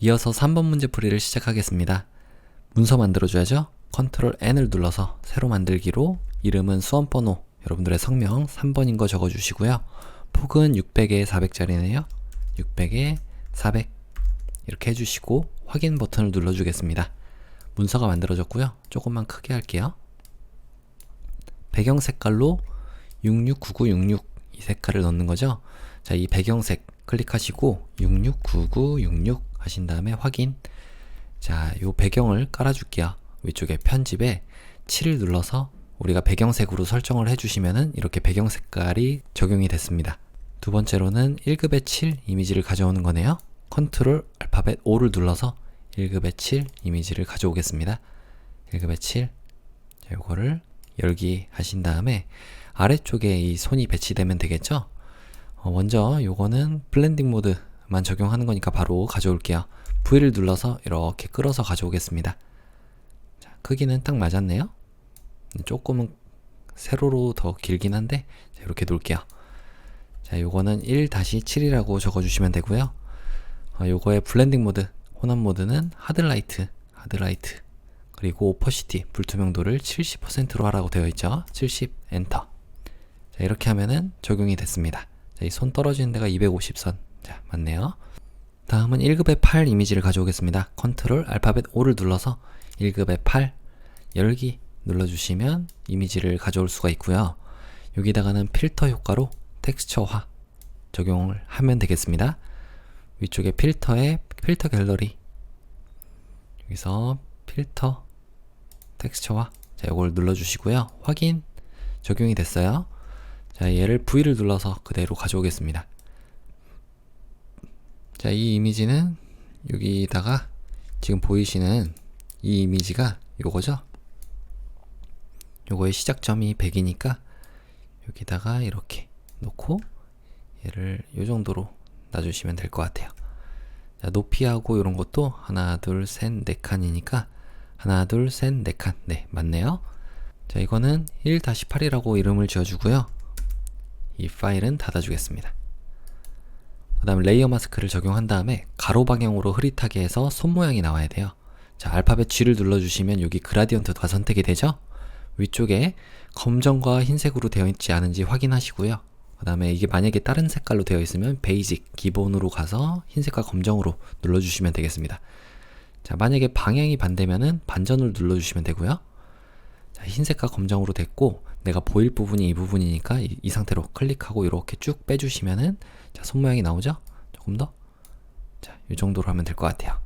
이어서 3번 문제 풀이를 시작하겠습니다. 문서 만들어줘야죠. 컨트롤 N을 눌러서 새로 만들기로 이름은 수험번호, 여러분들의 성명 3번인 거 적어주시고요. 폭은 600에 400짜리네요. 600에 400 이렇게 해주시고 확인 버튼을 눌러주겠습니다. 문서가 만들어졌고요. 조금만 크게 할게요. 배경 색깔로 669966 이 색깔을 넣는 거죠. 자, 이 배경색 클릭하시고 669966 하신 다음에 확인. 자, 요 배경을 깔아줄게요. 위쪽에 편집에 7을 눌러서 우리가 배경색으로 설정을 해주시면은 이렇게 배경 색깔이 적용이 됐습니다. 두 번째로는 1급의 7 이미지를 가져오는 거네요. 컨트롤 알파벳 O를 눌러서 1급의 7 이미지를 가져오겠습니다. 1급의 7. 자, 요거를 열기 하신 다음에 아래쪽에 이 손이 배치되면 되겠죠? 먼저 요거는 블렌딩 모드만 적용하는 거니까 바로 가져올게요. V를 눌러서 이렇게 끌어서 가져오겠습니다. 자, 크기는 딱 맞았네요. 조금은 세로로 더 길긴 한데 자, 이렇게 놓을게요. 자, 요거는 1-7이라고 적어주시면 되고요. 요거의 블렌딩 모드, 혼합 모드는 하드라이트 그리고 오퍼시티, 불투명도를 70%로 하라고 되어 있죠. 70, 엔터. 자, 이렇게 하면은 적용이 됐습니다. 자, 이 손 떨어지는 데가 250선. 자, 맞네요. 다음은 1급의 8 이미지를 가져오겠습니다. 컨트롤 알파벳 O를 눌러서 1급의 8 열기 눌러주시면 이미지를 가져올 수가 있고요. 여기다가는 필터 효과로 텍스처화 적용을 하면 되겠습니다. 위쪽에 필터에 필터 갤러리, 여기서 필터 텍스처화, 자, 이걸 눌러주시고요. 확인. 적용이 됐어요. 자, 얘를 V를 눌러서 그대로 가져오겠습니다. 자, 이 이미지는 여기다가 지금 보이시는 이 이미지가 요거죠. 요거의 시작점이 100이니까 여기다가 이렇게 놓고 얘를 요 정도로 놔주시면 될 것 같아요. 자, 높이하고 이런 것도 하나, 둘, 셋, 네 칸이니까 하나, 둘, 셋, 네 칸. 네, 맞네요. 자, 이거는 1-8이라고 이름을 지어주고요. 이 파일은 닫아주겠습니다. 그 다음 레이어 마스크를 적용한 다음에 가로 방향으로 흐릿하게 해서 손 모양이 나와야 돼요. 자, 알파벳 G를 눌러주시면 여기 그라디언트가 선택이 되죠. 위쪽에 검정과 흰색으로 되어 있지 않은지 확인하시고요. 그 다음에 이게 만약에 다른 색깔로 되어 있으면 베이직, 기본으로 가서 흰색과 검정으로 눌러주시면 되겠습니다. 자, 만약에 방향이 반대면은 반전을 눌러주시면 되고요. 자, 흰색과 검정으로 됐고 내가 보일 부분이 이 부분이니까 이 상태로 클릭하고 이렇게 쭉 빼주시면은 자, 손 모양이 나오죠? 조금 더. 자, 이 정도로 하면 될 것 같아요.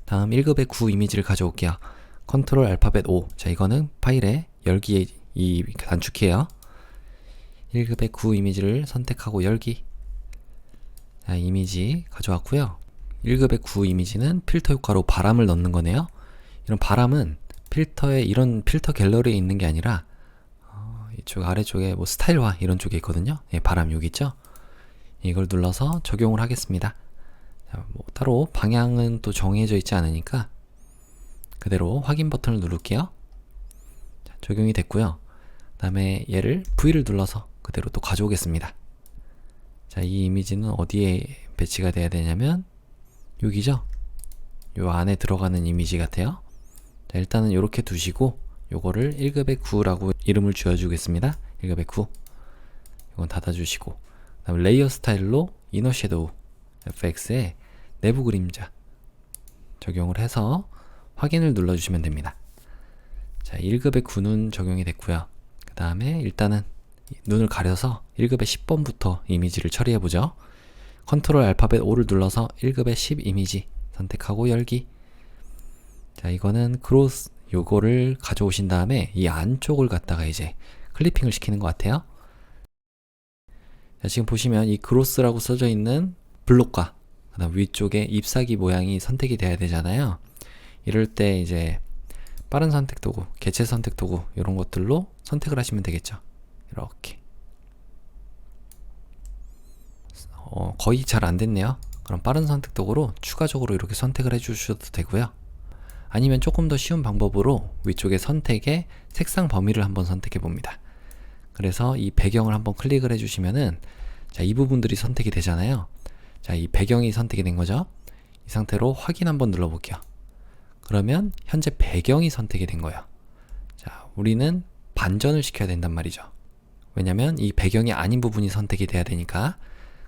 다음 1급의 9 이미지를 가져올게요. 컨트롤 알파벳 O. 자, 이거는 파일의 열기의 이 단축키예요. 1급의 9 이미지를 선택하고 열기. 자, 이미지 가져왔고요. 1급의 9 이미지는 필터 효과로 바람을 넣는 거네요. 이런 바람은 필터에 이런 필터 갤러리에 있는 게 아니라 이쪽 아래쪽에 뭐 스타일화 이런 쪽에 있거든요. 예, 바람 여기 있죠. 이걸 눌러서 적용을 하겠습니다. 자, 뭐 따로 방향은 또 정해져 있지 않으니까 그대로 확인 버튼을 누를게요. 자, 적용이 됐고요. 그 다음에 얘를 V를 눌러서 그대로 또 가져오겠습니다. 자, 이 이미지는 어디에 배치가 돼야 되냐면 여기죠. 요 안에 들어가는 이미지 같아요. 자, 일단은 이렇게 두시고 요거를 1급의 9라고 이름을 지어주겠습니다. 1급의 9. 이건 닫아주시고 그 다음에 레이어 스타일로 이너 섀도우 FX에 내부 그림자 적용을 해서 확인을 눌러주시면 됩니다. 자, 1급의 9는 적용이 됐고요. 그 다음에 일단은 눈을 가려서 1급의 10번부터 이미지를 처리해보죠. 컨트롤 알파벳 O를 눌러서 1급의 10 이미지 선택하고 열기. 자, 이거는 크로스 요거를 가져오신 다음에 이 안쪽을 갖다가 이제 클리핑을 시키는 것 같아요. 자, 지금 보시면 이 크로스라고 써져 있는 블록과 그다음 위쪽에 잎사귀 모양이 선택이 돼야 되잖아요. 이럴 때 이제 빠른 선택 도구, 개체 선택 도구 이런 것들로 선택을 하시면 되겠죠. 이렇게 거의 잘 안 됐네요. 그럼 빠른 선택 도구로 추가적으로 이렇게 선택을 해주셔도 되고요. 아니면 조금 더 쉬운 방법으로 위쪽에 선택에 색상 범위를 한번 선택해 봅니다. 그래서 이 배경을 한번 클릭을 해주시면은 자, 이 부분들이 선택이 되잖아요. 자, 이 배경이 선택이 된 거죠. 이 상태로 확인 한번 눌러볼게요. 그러면 현재 배경이 선택이 된 거예요. 자, 우리는 반전을 시켜야 된단 말이죠. 왜냐면 이 배경이 아닌 부분이 선택이 돼야 되니까.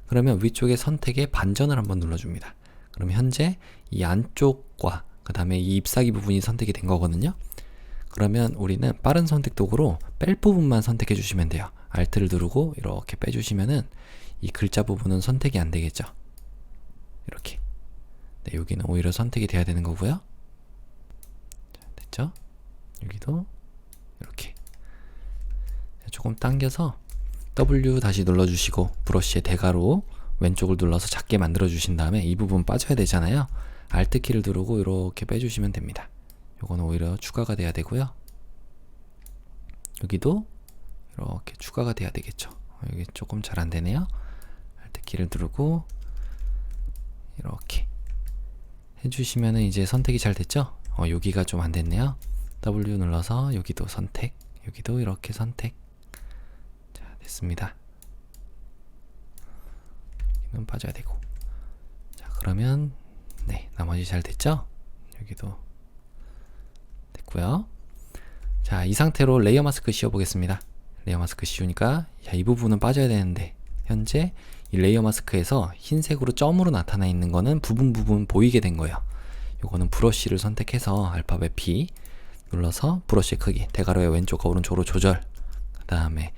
그러면 위쪽에 선택에 반전을 한번 눌러줍니다. 그럼 현재 이 안쪽과 그 다음에 이 잎사귀 부분이 선택이 된 거거든요. 그러면 우리는 빠른 선택 도구로 뺄 부분만 선택해 주시면 돼요. Alt를 누르고 이렇게 빼주시면은 이 글자 부분은 선택이 안 되겠죠. 이렇게. 네, 여기는 오히려 선택이 돼야 되는 거고요. 자, 됐죠? 여기도 이렇게. 조금 당겨서 W 다시 눌러주시고 브러쉬의 대가로 왼쪽을 눌러서 작게 만들어 주신 다음에 이 부분 빠져야 되잖아요. Alt 키를 누르고 이렇게 빼주시면 됩니다. 요거는 오히려 추가가 돼야 되고요. 여기도 이렇게 추가가 돼야 되겠죠. 여기 조금 잘 안 되네요. Alt 키를 누르고 이렇게 해주시면은 이제 선택이 잘 됐죠? 여기가 좀 안 됐네요. W 눌러서 여기도 선택, 여기도 이렇게 선택. 자, 됐습니다. 여기는 빠져야 되고. 자, 그러면 네, 나머지 잘 됐죠? 여기도 됐고요. 자, 이 상태로 레이어 마스크 씌워 보겠습니다. 레이어 마스크 씌우니까 이 부분은 빠져야 되는데 현재 이 레이어 마스크에서 흰색으로 점으로 나타나 있는 거는 부분 보이게 된 거예요. 요거는 브러쉬를 선택해서 알파벳 B 눌러서 브러쉬의 크기 대괄호의 왼쪽과 오른쪽으로 조절. 그 다음에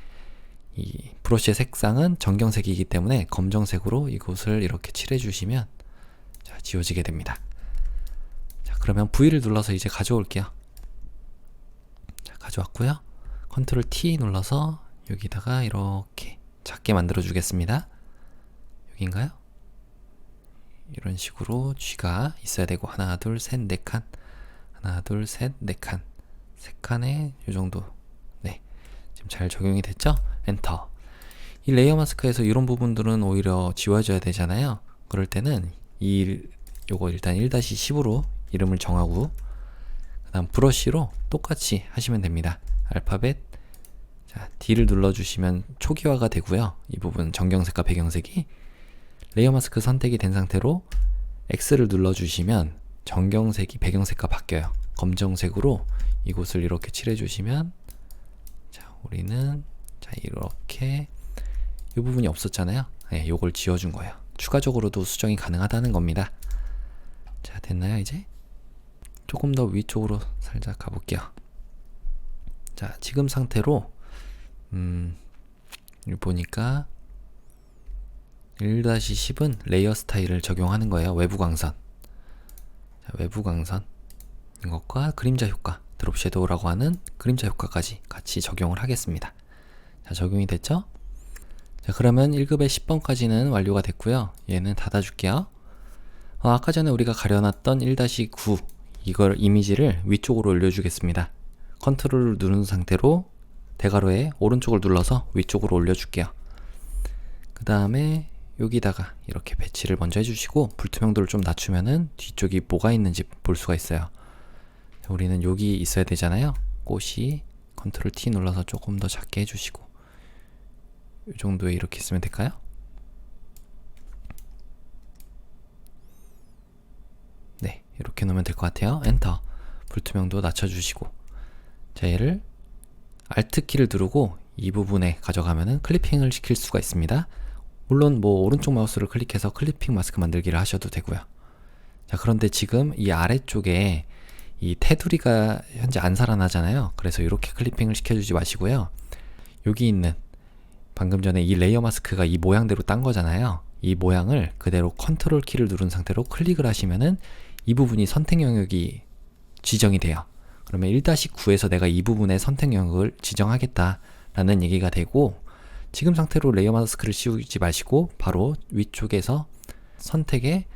이 브러쉬의 색상은 정경색이기 때문에 검정색으로 이곳을 이렇게 칠해 주시면 자, 지워지게 됩니다. 자, 그러면 V를 눌러서 이제 가져올게요. 자, 가져왔고요. 컨트롤 T 눌러서 여기다가 이렇게 작게 만들어 주겠습니다. 여기인가요? 이런 식으로 G가 있어야 되고 하나 둘 셋 네 칸, 하나 둘 셋 네 칸, 세 칸에 요 정도. 네, 지금 잘 적용이 됐죠? 엔터. 이 레이어 마스크에서 이런 부분들은 오히려 지워져야 되잖아요. 그럴 때는 요거 일단 1-10으로 이름을 정하고 그 다음 브러쉬로 똑같이 하시면 됩니다. 알파벳 자, D를 눌러주시면 초기화가 되고요. 이 부분 정경색과 배경색이 레이어 마스크 선택이 된 상태로 X를 눌러주시면 정경색이 배경색과 바뀌어요. 검정색으로 이곳을 이렇게 칠해주시면 자, 우리는 자, 이렇게 이 부분이 없었잖아요. 네, 요걸 지워준 거예요. 추가적으로도 수정이 가능하다는 겁니다. 자, 됐나요 이제? 조금 더 위쪽으로 살짝 가볼게요. 자, 지금 상태로 여기 보니까 1-10은 레이어 스타일을 적용하는 거예요. 외부 광선. 자, 외부 광선 이것과 그림자 효과, 드롭 섀도우라고 하는 그림자 효과까지 같이 적용을 하겠습니다. 자, 적용이 됐죠? 자, 그러면 1급의 10번까지는 완료가 됐고요. 얘는 닫아줄게요. 아까 전에 우리가 가려놨던 1-9 이걸 이미지를 위쪽으로 올려주겠습니다. 컨트롤을 누른 상태로 대괄호에 오른쪽을 눌러서 위쪽으로 올려줄게요. 그 다음에 여기다가 이렇게 배치를 먼저 해주시고 불투명도를 좀 낮추면은 뒤쪽이 뭐가 있는지 볼 수가 있어요. 우리는 여기 있어야 되잖아요. 꽃이 컨트롤 T 눌러서 조금 더 작게 해주시고 이 정도에 이렇게 있으면 될까요? 네, 이렇게 놓으면 될 것 같아요. 엔터. 불투명도 낮춰주시고 자, 얘를 Alt 키를 누르고 이 부분에 가져가면은 클리핑을 시킬 수가 있습니다. 물론 뭐 오른쪽 마우스를 클릭해서 클리핑 마스크 만들기를 하셔도 되고요. 자, 그런데 지금 이 아래쪽에 이 테두리가 현재 안 살아나잖아요. 그래서 이렇게 클리핑을 시켜주지 마시고요. 여기 있는 방금 전에 이 레이어 마스크가 이 모양대로 딴 거잖아요. 이 모양을 그대로 컨트롤 키를 누른 상태로 클릭을 하시면은 이 부분이 선택 영역이 지정이 돼요. 그러면 1-9에서 내가 이 부분의 선택 영역을 지정하겠다라는 얘기가 되고 지금 상태로 레이어 마스크를 씌우지 마시고 바로 위쪽에서 선택에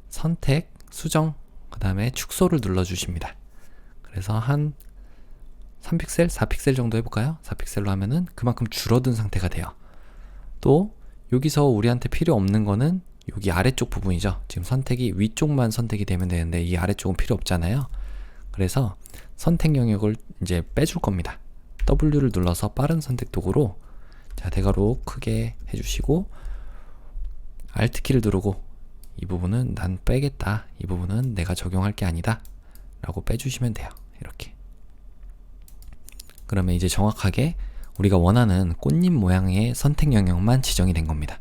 선택, 수정, 그 다음에 축소를 눌러주십니다. 그래서 한 3픽셀, 4픽셀 정도 해볼까요? 4픽셀로 하면은 그만큼 줄어든 상태가 돼요. 또 여기서 우리한테 필요 없는 거는 여기 아래쪽 부분이죠. 지금 선택이 위쪽만 선택이 되면 되는데 이 아래쪽은 필요 없잖아요. 그래서 선택 영역을 이제 빼줄 겁니다. W를 눌러서 빠른 선택 도구로 자, 대괄호 크게 해주시고 Alt 키를 누르고 이 부분은 난 빼겠다, 이 부분은 내가 적용할 게 아니다 라고 빼주시면 돼요. 이렇게. 그러면 이제 정확하게 우리가 원하는 꽃잎 모양의 선택 영역만 지정이 된 겁니다.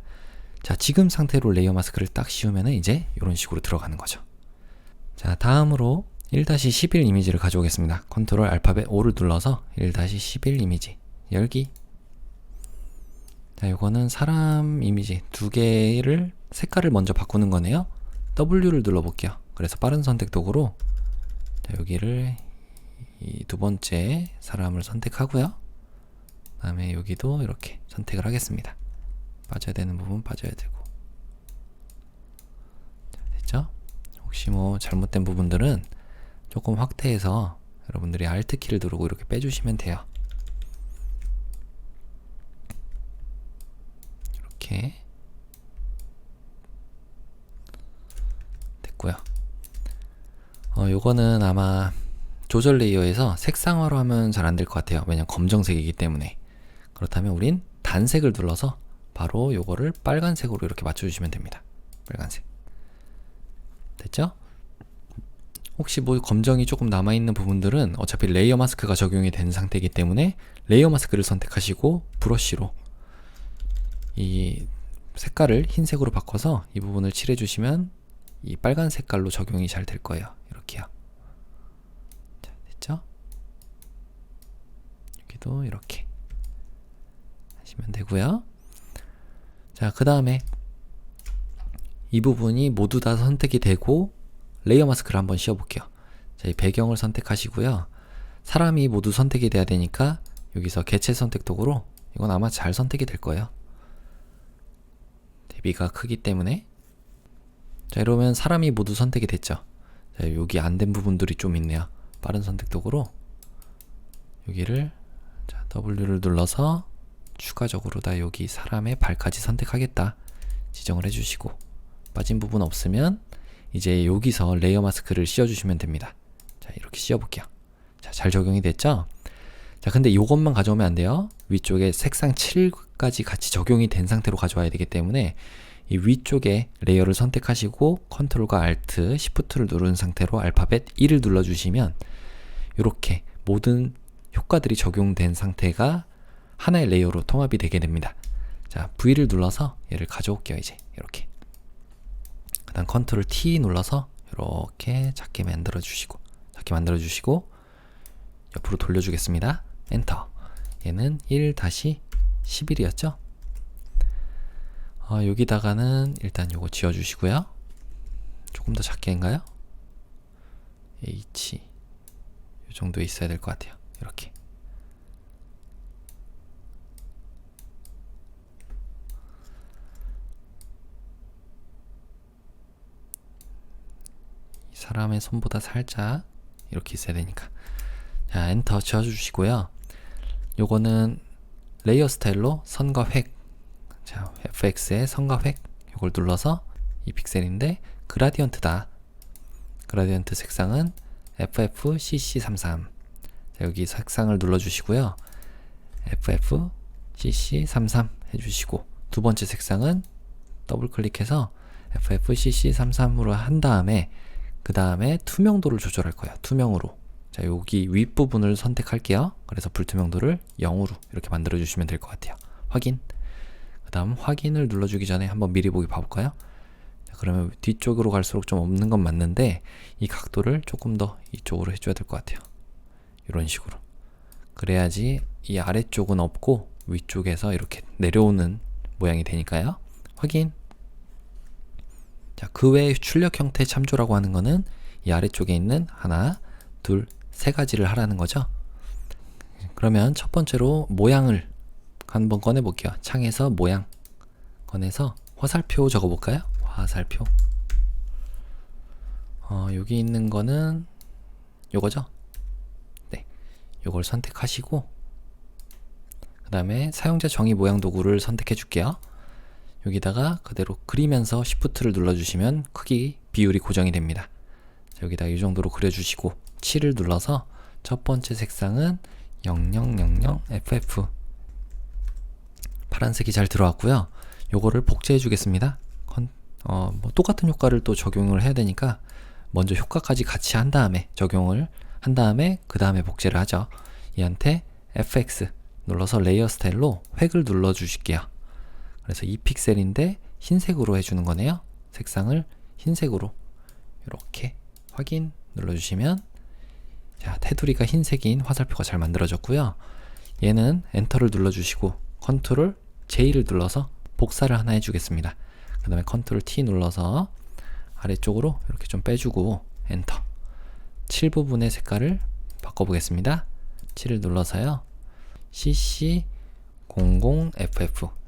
자, 지금 상태로 레이어 마스크를 딱 씌우면 이제 이런 식으로 들어가는 거죠. 자, 다음으로 1-11 이미지를 가져오겠습니다. 컨트롤 알파벳 O를 눌러서 1-11 이미지 열기. 자, 요거는 사람 이미지 두 개를 색깔을 먼저 바꾸는 거네요. W를 눌러볼게요. 그래서 빠른 선택 도구로 자, 여기를 이 두 번째 사람을 선택하고요. 그 다음에 여기도 이렇게 선택을 하겠습니다. 빠져야 되는 부분 빠져야 되고. 자, 됐죠? 혹시 뭐 잘못된 부분들은 조금 확대해서 여러분들이 Alt 키를 누르고 이렇게 빼주시면 돼요. 이렇게 됐고요. 요거는 아마 조절 레이어에서 색상화로 하면 잘 안 될 것 같아요. 왜냐면 검정색이기 때문에. 그렇다면 우린 단색을 눌러서 바로 요거를 빨간색으로 이렇게 맞춰주시면 됩니다. 빨간색. 됐죠? 혹시 뭐 검정이 조금 남아있는 부분들은 어차피 레이어 마스크가 적용이 된 상태이기 때문에 레이어 마스크를 선택하시고 브러쉬로 이 색깔을 흰색으로 바꿔서 이 부분을 칠해주시면 이 빨간 색깔로 적용이 잘 될 거예요. 이렇게요. 자, 됐죠? 여기도 이렇게 하시면 되고요. 자, 그 다음에 이 부분이 모두 다 선택이 되고 레이어 마스크를 한번 씌워볼게요. 자, 이 배경을 선택하시고요. 사람이 모두 선택이 돼야 되니까 여기서 개체 선택 도구로 이건 아마 잘 선택이 될 거예요. 대비가 크기 때문에. 자, 이러면 사람이 모두 선택이 됐죠. 자, 여기 안 된 부분들이 좀 있네요. 빠른 선택 도구로 여기를 자, W를 눌러서 추가적으로 다 여기 사람의 발까지 선택하겠다 지정을 해주시고, 빠진 부분 없으면 이제 여기서 레이어 마스크를 씌워주시면 됩니다. 자, 이렇게 씌워볼게요. 자, 잘 적용이 됐죠? 자, 근데 이것만 가져오면 안 돼요. 위쪽에 색상 7까지 같이 적용이 된 상태로 가져와야 되기 때문에 이 위쪽에 레이어를 선택하시고 컨트롤과 Alt, Shift를 누른 상태로 알파벳 E를 눌러주시면 이렇게 모든 효과들이 적용된 상태가 하나의 레이어로 통합이 되게 됩니다. 자, V를 눌러서 얘를 가져올게요. 이제 이렇게. 그 다음 컨트롤 T 눌러서 이렇게 작게 만들어 주시고 옆으로 돌려주겠습니다. 엔터. 얘는 1-11이었죠? 여기다가는 일단 요거 지워주시고요. 조금 더 작게인가요? H 이 정도에 있어야 될 것 같아요. 이렇게. 이 사람의 손보다 살짝 이렇게 있어야 되니까. 자, 엔터 지워주시고요. 요거는 레이어 스타일로 선과 획. 자, FX의 선과 획. 요걸 눌러서 이 픽셀인데 그라디언트다. 그라디언트 색상은 FFCC33. 자, 여기 색상을 눌러주시고요. FFCC33 해주시고, 두 번째 색상은 더블 클릭해서 FFCC33으로 한 다음에 그 다음에 투명도를 조절할 거예요. 투명으로. 자, 여기 윗부분을 선택할게요. 그래서 불투명도를 0으로 이렇게 만들어 주시면 될 것 같아요. 확인. 그 다음 확인을 눌러주기 전에 한번 미리 보기 봐볼까요? 자, 그러면 뒤쪽으로 갈수록 좀 없는 건 맞는데 이 각도를 조금 더 이쪽으로 해줘야 될 것 같아요. 이런 식으로. 그래야지 이 아래쪽은 없고 위쪽에서 이렇게 내려오는 모양이 되니까요. 확인. 자, 그 외에 출력 형태 참조라고 하는 거는 이 아래쪽에 있는 하나, 둘, 세 가지를 하라는 거죠. 그러면 첫 번째로 모양을 한번 꺼내 볼게요. 창에서 모양 꺼내서 화살표 적어 볼까요? 화살표. 여기 있는 거는 요거죠? 네. 요걸 선택하시고 그 다음에 사용자 정의 모양 도구를 선택해 줄게요. 여기다가 그대로 그리면서 Shift를 눌러주시면 크기, 비율이 고정이 됩니다. 자, 여기다 이 정도로 그려주시고 7을 눌러서 첫 번째 색상은 0000FF 파란색이 잘 들어왔고요. 요거를 복제해 주겠습니다. 뭐 똑같은 효과를 또 적용을 해야 되니까 먼저 효과까지 같이 한 다음에 적용을 한 다음에 그 다음에 복제를 하죠. 얘한테 FX 눌러서 레이어 스타일로 획을 눌러 주실게요. 그래서 2픽셀인데 흰색으로 해주는 거네요. 색상을 흰색으로 이렇게 확인 눌러주시면, 자, 테두리가 흰색인 화살표가 잘 만들어졌고요. 얘는 엔터를 눌러주시고 컨트롤 J를 눌러서 복사를 하나 해주겠습니다. 그 다음에 컨트롤 T 눌러서 아래쪽으로 이렇게 좀 빼주고 엔터. 7 부분의 색깔을 바꿔보겠습니다. 7을 눌러서요, CC00FF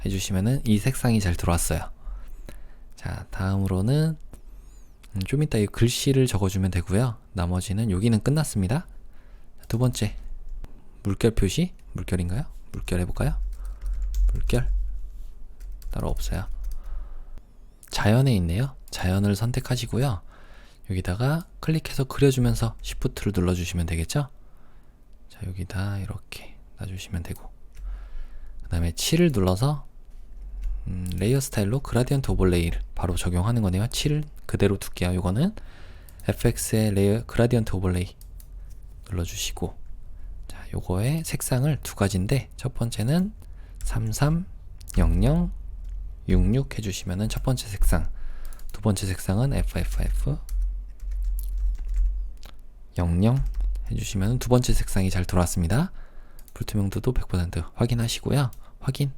해주시면은 이 색상이 잘 들어왔어요. 자, 다음으로는 좀 이따 이 글씨를 적어주면 되고요. 나머지는 여기는 끝났습니다. 두 번째, 물결 표시, 물결인가요? 물결 해볼까요? 물결 따로 없어요. 자연에 있네요. 자연을 선택하시고요. 여기다가 클릭해서 그려주면서 Shift를 눌러주시면 되겠죠? 자, 여기다 이렇게 놔주시면 되고, 그 다음에 7을 눌러서 레이어 스타일로 그라디언트 오버레이를 바로 적용하는 거네요. 7 그대로 둘게요. 이거는 FX의 레이어 그라디언트 오버레이 눌러주시고, 자, 요거의 색상을 두 가지인데 첫 번째는 3300 66 해주시면은 첫 번째 색상, 두 번째 색상은 FFF 00 해주시면 두 번째 색상이 잘 들어왔습니다. 불투명도도 100% 확인하시고요. 확인.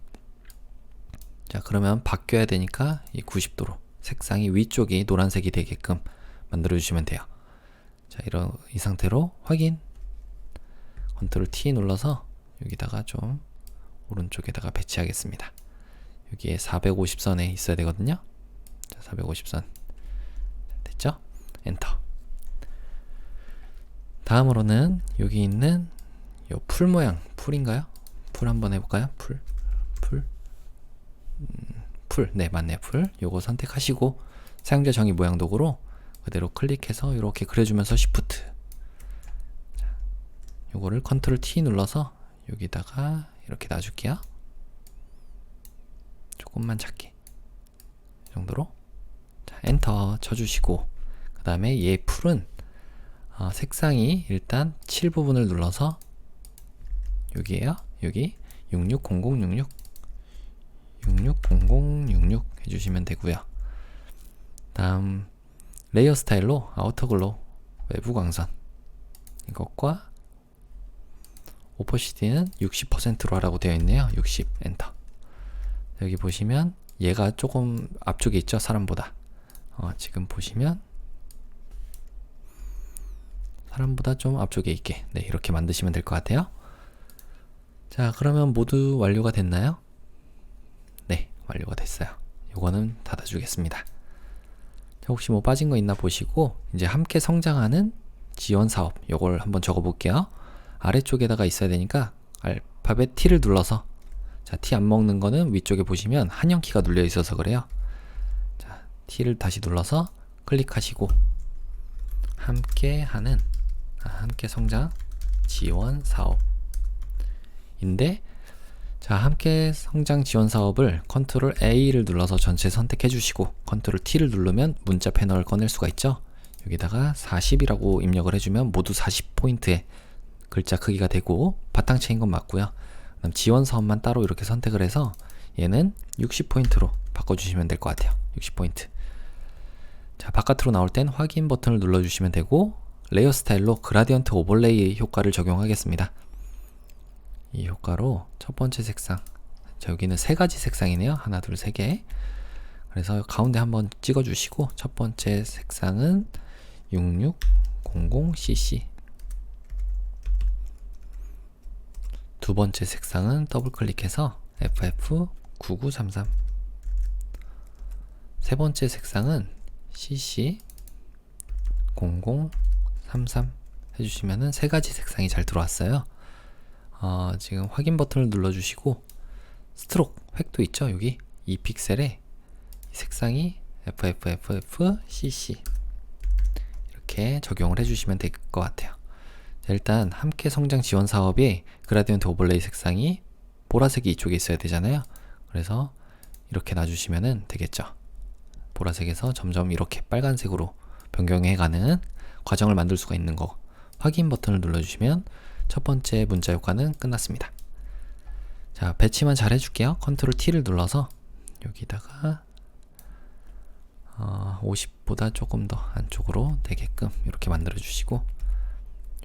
자, 그러면 바뀌어야 되니까 이 90도로 색상이 위쪽이 노란색이 되게끔 만들어 주시면 돼요. 자, 이 상태로 확인. 컨트롤 T 눌러서 여기다가 좀 오른쪽에다가 배치하겠습니다. 여기에 450선에 있어야 되거든요. 자, 450선 됐죠? 엔터. 다음으로는 여기 있는 요 풀 모양, 풀인가요? 풀 한번 해볼까요? 풀, 네, 맞네요. 풀. 요거 선택하시고 사용자 정의 모양 도구로 그대로 클릭해서 이렇게 그려주면서 Shift. 자, 요거를 컨트롤 T 눌러서 여기다가 이렇게 놔줄게요. 조금만 작게, 이 정도로. 자, 엔터 쳐주시고, 그 다음에 얘 풀은 색상이 일단 7 부분을 눌러서 여기에요. 여기 660066 660066 해주시면 되고요. 다음 레이어 스타일로 아우터 글로우 외부 광선 이것과 오퍼시티는 60%로 하라고 되어 있네요. 60 엔터. 여기 보시면 얘가 조금 앞쪽에 있죠, 사람보다. 지금 보시면 사람보다 좀 앞쪽에 있게, 네, 이렇게 만드시면 될 것 같아요. 자, 그러면 모두 완료가 됐나요? 네, 완료가 됐어요. 요거는 닫아주겠습니다. 자, 혹시 뭐 빠진 거 있나 보시고, 이제 함께 성장하는 지원 사업 요걸 한번 적어 볼게요. 아래쪽에다가 있어야 되니까 알파벳 T를 눌러서, 자, T 안 먹는 거는 위쪽에 보시면 한영키가 눌려 있어서 그래요. 자, T를 다시 눌러서 클릭하시고 함께 성장 지원 사업인데, 자, 함께 성장 지원 사업을 컨트롤 A를 눌러서 전체 선택해 주시고 컨트롤 T를 누르면 문자 패널을 꺼낼 수가 있죠. 여기다가 40이라고 입력을 해주면 모두 40포인트의 글자 크기가 되고 바탕체인 건 맞고요. 그다음 지원 사업만 따로 이렇게 선택을 해서 얘는 60포인트로 바꿔주시면 될 것 같아요. 60포인트. 자, 바깥으로 나올 땐 확인 버튼을 눌러주시면 되고, 레이어 스타일로 그라디언트 오버레이 효과를 적용하겠습니다. 이 효과로 첫 번째 색상, 자, 여기는 세 가지 색상이네요. 하나, 둘, 세 개. 그래서 가운데 한번 찍어주시고 첫 번째 색상은 6600cc, 두 번째 색상은 더블 클릭해서 FF9933, 세 번째 색상은 CC0033 해주시면은 세 가지 색상이 잘 들어왔어요. 지금 확인 버튼을 눌러주시고 스트록 획도 있죠. 여기 2픽셀에 색상이 FFFFCC 이렇게 적용을 해주시면 될 것 같아요. 자, 일단 함께 성장 지원 사업의 그라디언트 오버레이 색상이 보라색이 이쪽에 있어야 되잖아요. 그래서 이렇게 놔주시면 되겠죠. 보라색에서 점점 이렇게 빨간색으로 변경해가는 과정을 만들 수가 있는 거 확인 버튼을 눌러주시면 첫 번째 문자 효과는 끝났습니다. 자, 배치만 잘 해줄게요. 컨트롤 T를 눌러서 여기다가 50보다 조금 더 안쪽으로 되게끔 이렇게 만들어 주시고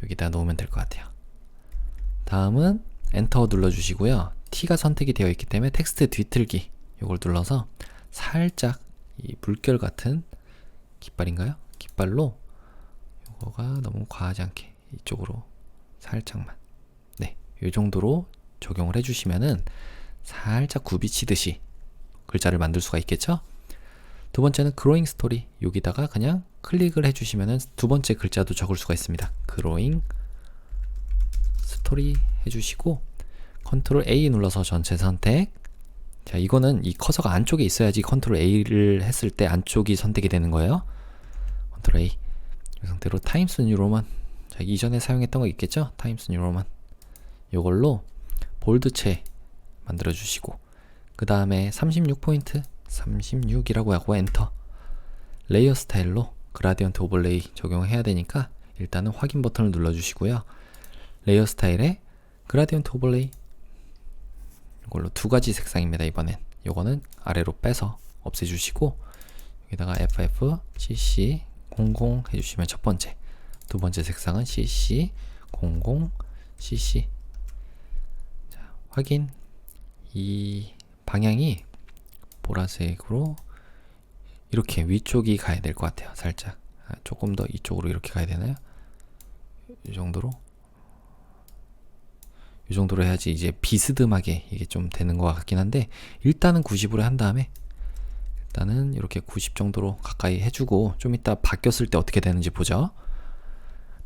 여기다 놓으면 될 것 같아요. 다음은 엔터 눌러 주시고요. T가 선택이 되어 있기 때문에 텍스트 뒤틀기 이걸 눌러서 살짝 이 물결 같은 깃발인가요? 깃발로 이거가 너무 과하지 않게 이쪽으로 살짝만, 네, 이 정도로 적용을 해주시면은 살짝 굽이치듯이 글자를 만들 수가 있겠죠? 두 번째는 그로잉 스토리, 여기다가 그냥 클릭을 해주시면은 두 번째 글자도 적을 수가 있습니다. 그로잉 스토리 해주시고 컨트롤 A 눌러서 전체 선택. 자, 이거는 이 커서가 안쪽에 있어야지 컨트롤 A를 했을 때 안쪽이 선택이 되는 거예요. 컨트롤 A. 이 상태로 타임스 뉴 로만, 자, 이전에 사용했던 거 있겠죠? 타임스 뉴 로만 요걸로 볼드체 만들어 주시고 그 다음에 36포인트 36이라고 하고 엔터. 레이어 스타일로 그라디언트 오버레이 적용해야 되니까 일단은 확인 버튼을 눌러 주시고요. 레이어 스타일에 그라디언트 오버레이 이걸로 두 가지 색상입니다. 이번엔 요거는 아래로 빼서 없애주시고 여기다가 FF CC 00 해주시면 첫 번째, 두 번째 색상은 CC 00 CC. 자, 확인. 이 방향이 보라색으로 이렇게 위쪽이 가야 될 것 같아요. 살짝 조금 더 이쪽으로 이렇게 가야 되나요? 이 정도로 해야지 이제 비스듬하게 이게 좀 되는 것 같긴 한데 일단은 90으로 한 다음에 일단은 이렇게 90 정도로 가까이 해주고 좀 이따 바뀌었을 때 어떻게 되는지 보죠.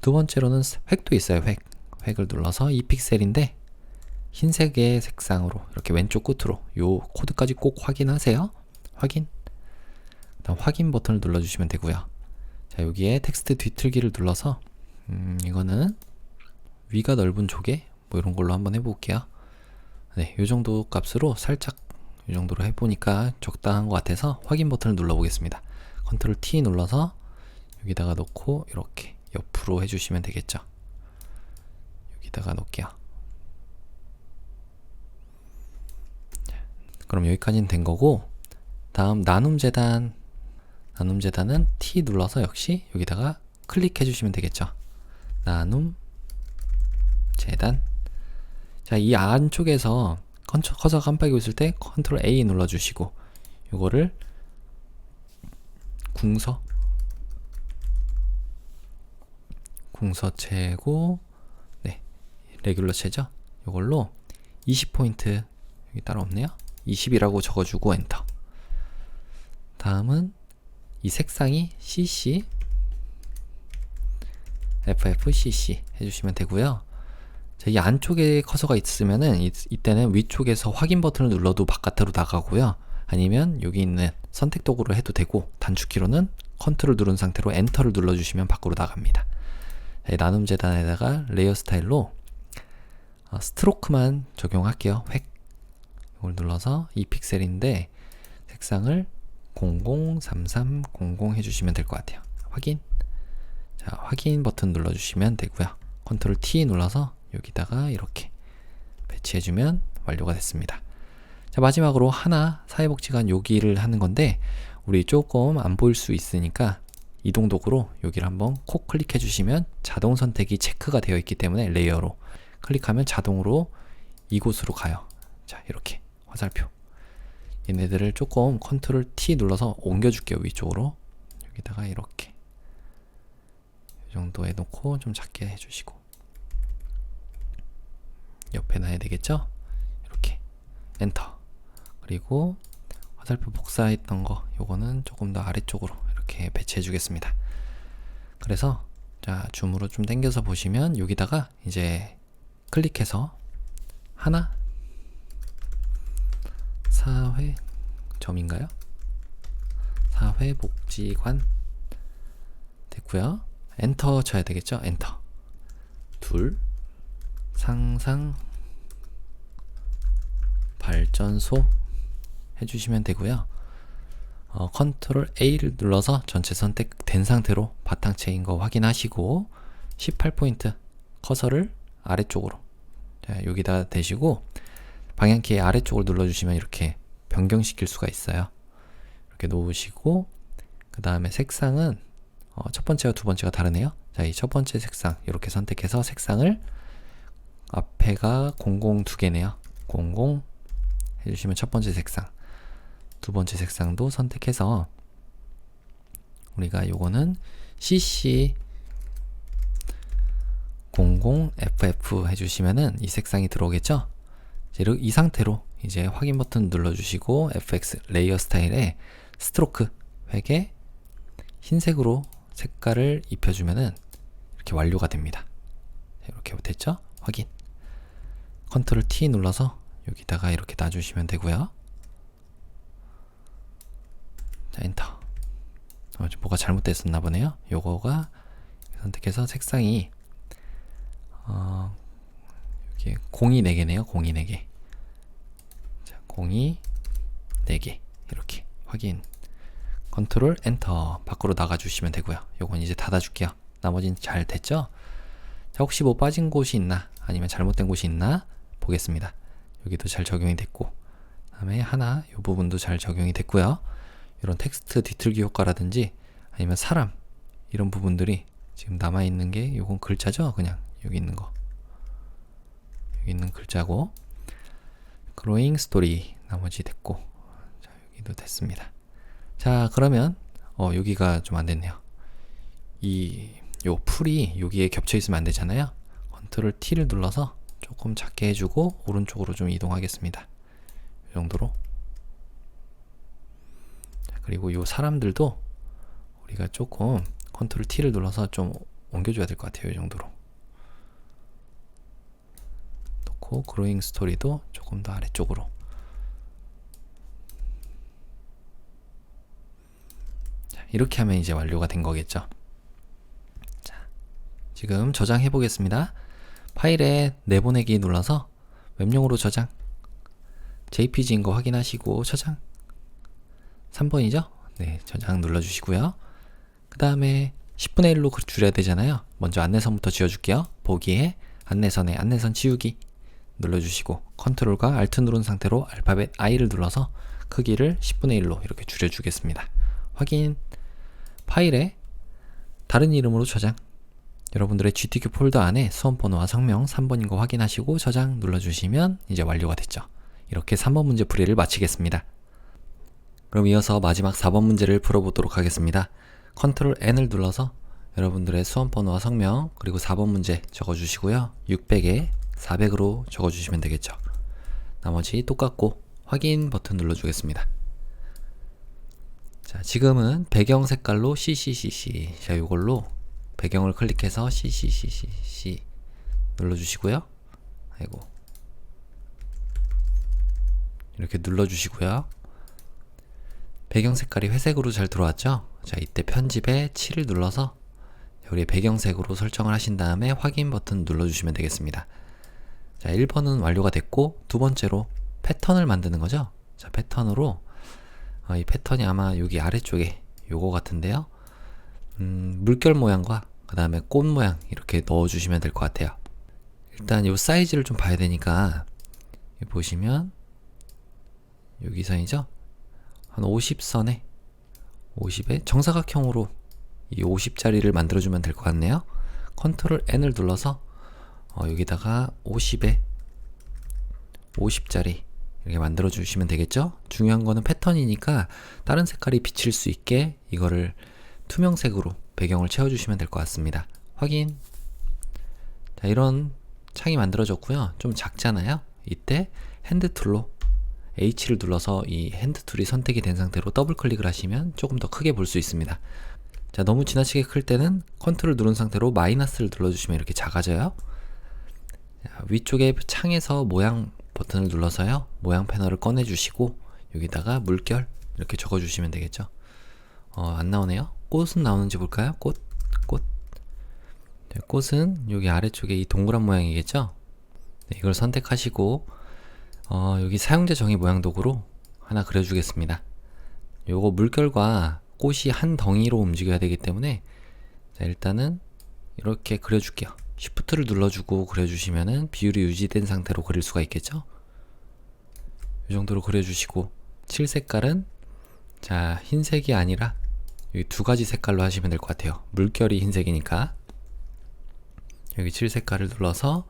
두 번째로는 획도 있어요. 획을 눌러서 2픽셀인데 흰색의 색상으로 이렇게 왼쪽 끝으로 요 코드까지 꼭 확인하세요. 확인. 다음 확인 버튼을 눌러주시면 되고요. 자, 여기에 텍스트 뒤틀기를 눌러서 이거는 위가 넓은 조개 뭐 이런 걸로 한번 해볼게요. 네, 요 정도 값으로 살짝 이 정도로 해보니까 적당한 것 같아서 확인 버튼을 눌러보겠습니다. 컨트롤 T 눌러서 여기다가 놓고 이렇게 옆으로 해주시면 되겠죠. 여기다가 놓을게요. 그럼 여기까지는 된 거고 다음 나눔 재단은 T 눌러서 역시 여기다가 클릭해 주시면 되겠죠. 나눔 재단. 자, 이 안쪽에서 커서가 깜빡이고 있을 때 컨트롤 A 눌러주시고 이거를 궁서체고, 네, 레귤러체죠. 이걸로 20포인트 여기 따로 없네요. 20이라고 적어주고 엔터. 다음은 이 색상이 CC FFCC 해주시면 되고요. 자, 이 안쪽에 커서가 있으면은 이때는 위쪽에서 확인 버튼을 눌러도 바깥으로 나가고요. 아니면 여기 있는 선택 도구를 해도 되고 단축키로는 컨트롤 누른 상태로 엔터를 눌러주시면 밖으로 나갑니다. 자, 나눔 재단에다가 레이어 스타일로 스트로크만 적용할게요. 획 이걸 눌러서 2픽셀인데 색상을 003300 해주시면 될 것 같아요. 확인. 자, 확인 버튼 눌러주시면 되고요. 컨트롤 T 눌러서 여기다가 이렇게 배치해주면 완료가 됐습니다. 자, 마지막으로 하나 사회복지관 여기를 하는 건데 우리 조금 안 보일 수 있으니까 이동 도구로 여기를 한번 콕 클릭해 주시면 자동 선택이 체크가 되어 있기 때문에 레이어로 클릭하면 자동으로 이곳으로 가요. 자, 이렇게 화살표. 얘네들을 조금 컨트롤 T 눌러서 옮겨줄게요. 위쪽으로. 여기다가 이렇게 이 정도 해놓고 좀 작게 해주시고 옆에 놔야 되겠죠? 이렇게 엔터. 그리고 화살표 복사했던 거 요거는 조금 더 아래쪽으로 이렇게 배치해 주겠습니다. 그래서 자, 줌으로 좀 당겨서 보시면 여기다가 이제 클릭해서 하나 사회점인가요? 사회복지관 됐고요. 엔터 쳐야 되겠죠? 엔터. 둘 상상 발전소 해주시면 되고요. 컨트롤 A를 눌러서 전체 선택된 상태로 바탕체인 거 확인하시고 18포인트 커서를 아래쪽으로, 자, 여기다 대시고 방향키의 아래쪽을 눌러주시면 이렇게 변경시킬 수가 있어요. 이렇게 놓으시고 그 다음에 색상은 첫 번째와 두 번째가 다르네요. 자, 이 첫 번째 색상 이렇게 선택해서 색상을 앞에가 00 두 개네요. 00 해주시면 첫 번째 색상, 두 번째 색상도 선택해서 우리가 요거는 CC 00FF 해주시면은 이 색상이 들어오겠죠? 이 상태로 이제 확인 버튼 눌러주시고 FX 레이어 스타일에 스트로크 획에 흰색으로 색깔을 입혀주면은 이렇게 완료가 됩니다. 이렇게 됐죠? 확인. 컨트롤 T 눌러서 여기다가 이렇게 놔주시면 되고요. 자, 엔터. 뭐가 잘못됐었나 보네요. 요거가 선택해서 색상이 여기 02 4개네요. 02 4개. 자, 02 4개 이렇게 확인. 컨트롤 엔터. 밖으로 나가주시면 되고요. 요건 이제 닫아줄게요. 나머지는 잘 됐죠? 자, 혹시 뭐 빠진 곳이 있나 아니면 잘못된 곳이 있나 보겠습니다. 여기도 잘 적용이 됐고, 다음에 하나 이 부분도 잘 적용이 됐고요. 이런 텍스트 뒤틀기 효과라든지 아니면 사람 이런 부분들이 지금 남아있는 게 요건 글자죠? 그냥 여기 있는 거, 여기 있는 글자고, 그로잉 스토리 나머지 됐고, 자, 여기도 됐습니다. 자, 그러면 여기가 좀 안 됐네요. 요 풀이 여기에 겹쳐 있으면 안 되잖아요. 컨트롤 T를 눌러서 조금 작게 해주고 오른쪽으로 좀 이동하겠습니다. 이 정도로. 자, 그리고 요 사람들도 우리가 조금 컨트롤 T를 눌러서 좀 옮겨줘야 될 것 같아요. 이 정도로 놓고, 그로잉 스토리도 조금 더 아래쪽으로. 자, 이렇게 하면 이제 완료가 된 거겠죠. 자, 지금 저장해 보겠습니다. 파일에 내보내기 눌러서 웹용으로 저장, JPG인 거 확인하시고 저장. 3번이죠? 네, 저장 눌러주시고요. 그 다음에 10분의 1로 줄여야 되잖아요. 먼저 안내선부터 지워줄게요. 보기에 안내선에 안내선 지우기 눌러주시고 컨트롤과 알트 누른 상태로 알파벳 I를 눌러서 크기를 10분의 1로 이렇게 줄여주겠습니다. 확인. 파일에 다른 이름으로 저장. 여러분들의 GTK 폴더 안에 수험번호와 성명 3번인 거 확인하시고 저장 눌러주시면 이제 완료가 됐죠. 이렇게 3번 문제 풀이를 마치겠습니다. 그럼 이어서 마지막 4번 문제를 풀어보도록 하겠습니다. 컨트롤 N을 눌러서 여러분들의 수험번호와 성명 그리고 4번 문제 적어주시고요. 600에 400으로 적어주시면 되겠죠. 나머지 똑같고 확인 버튼 눌러주겠습니다. 자, 지금은 배경 색깔로 CCCC. 자, 요걸로 배경을 클릭해서 CCCC 눌러주시고요. 아이고. 이렇게 눌러주시고요. 배경 색깔이 회색으로 잘 들어왔죠? 자, 이때 편집에 7을 눌러서 우리 배경색으로 설정을 하신 다음에 확인 버튼 눌러주시면 되겠습니다. 자, 1번은 완료가 됐고, 두 번째로 패턴을 만드는 거죠? 자, 패턴으로 이 패턴이 아마 여기 아래쪽에 요거 같은데요. 물결 모양과 그 다음에 꽃 모양 이렇게 넣어주시면 될 것 같아요. 일단 요 사이즈를 좀 봐야 되니까 여기 보시면 여기 선이죠? 한 50선에 50에 정사각형으로 이 50짜리를 만들어주면 될 것 같네요. 컨트롤 N을 눌러서 여기다가 50에 50짜리 이렇게 만들어 주시면 되겠죠? 중요한 거는 패턴이니까 다른 색깔이 비칠 수 있게 이거를 투명색으로 배경을 채워주시면 될 것 같습니다. 확인. 자, 이런 창이 만들어졌고요. 좀 작잖아요. 이때 핸드 툴로 H를 눌러서 이 핸드 툴이 선택이 된 상태로 더블 클릭을 하시면 조금 더 크게 볼 수 있습니다. 자, 너무 지나치게 클 때는 컨트롤 누른 상태로 마이너스를 눌러주시면 이렇게 작아져요. 자, 위쪽에 창에서 모양 버튼을 눌러서요. 모양 패널을 꺼내주시고 여기다가 물결 이렇게 적어주시면 되겠죠. 안 나오네요. 꽃은 나오는지 볼까요? 꽃. 네, 꽃은 여기 아래쪽에 이 동그란 모양이겠죠. 네, 이걸 선택하시고 여기 사용자 정의 모양 도구로 하나 그려주겠습니다. 요거 물결과 꽃이 한 덩이로 움직여야 되기 때문에 자, 일단은 이렇게 그려줄게요. Shift를 눌러주고 그려주시면은 비율이 유지된 상태로 그릴 수가 있겠죠? 이 정도로 그려주시고 칠 색깔은 자, 흰색이 아니라 여기 두 가지 색깔로 하시면 될 것 같아요. 물결이 흰색이니까 여기 칠 색깔을 눌러서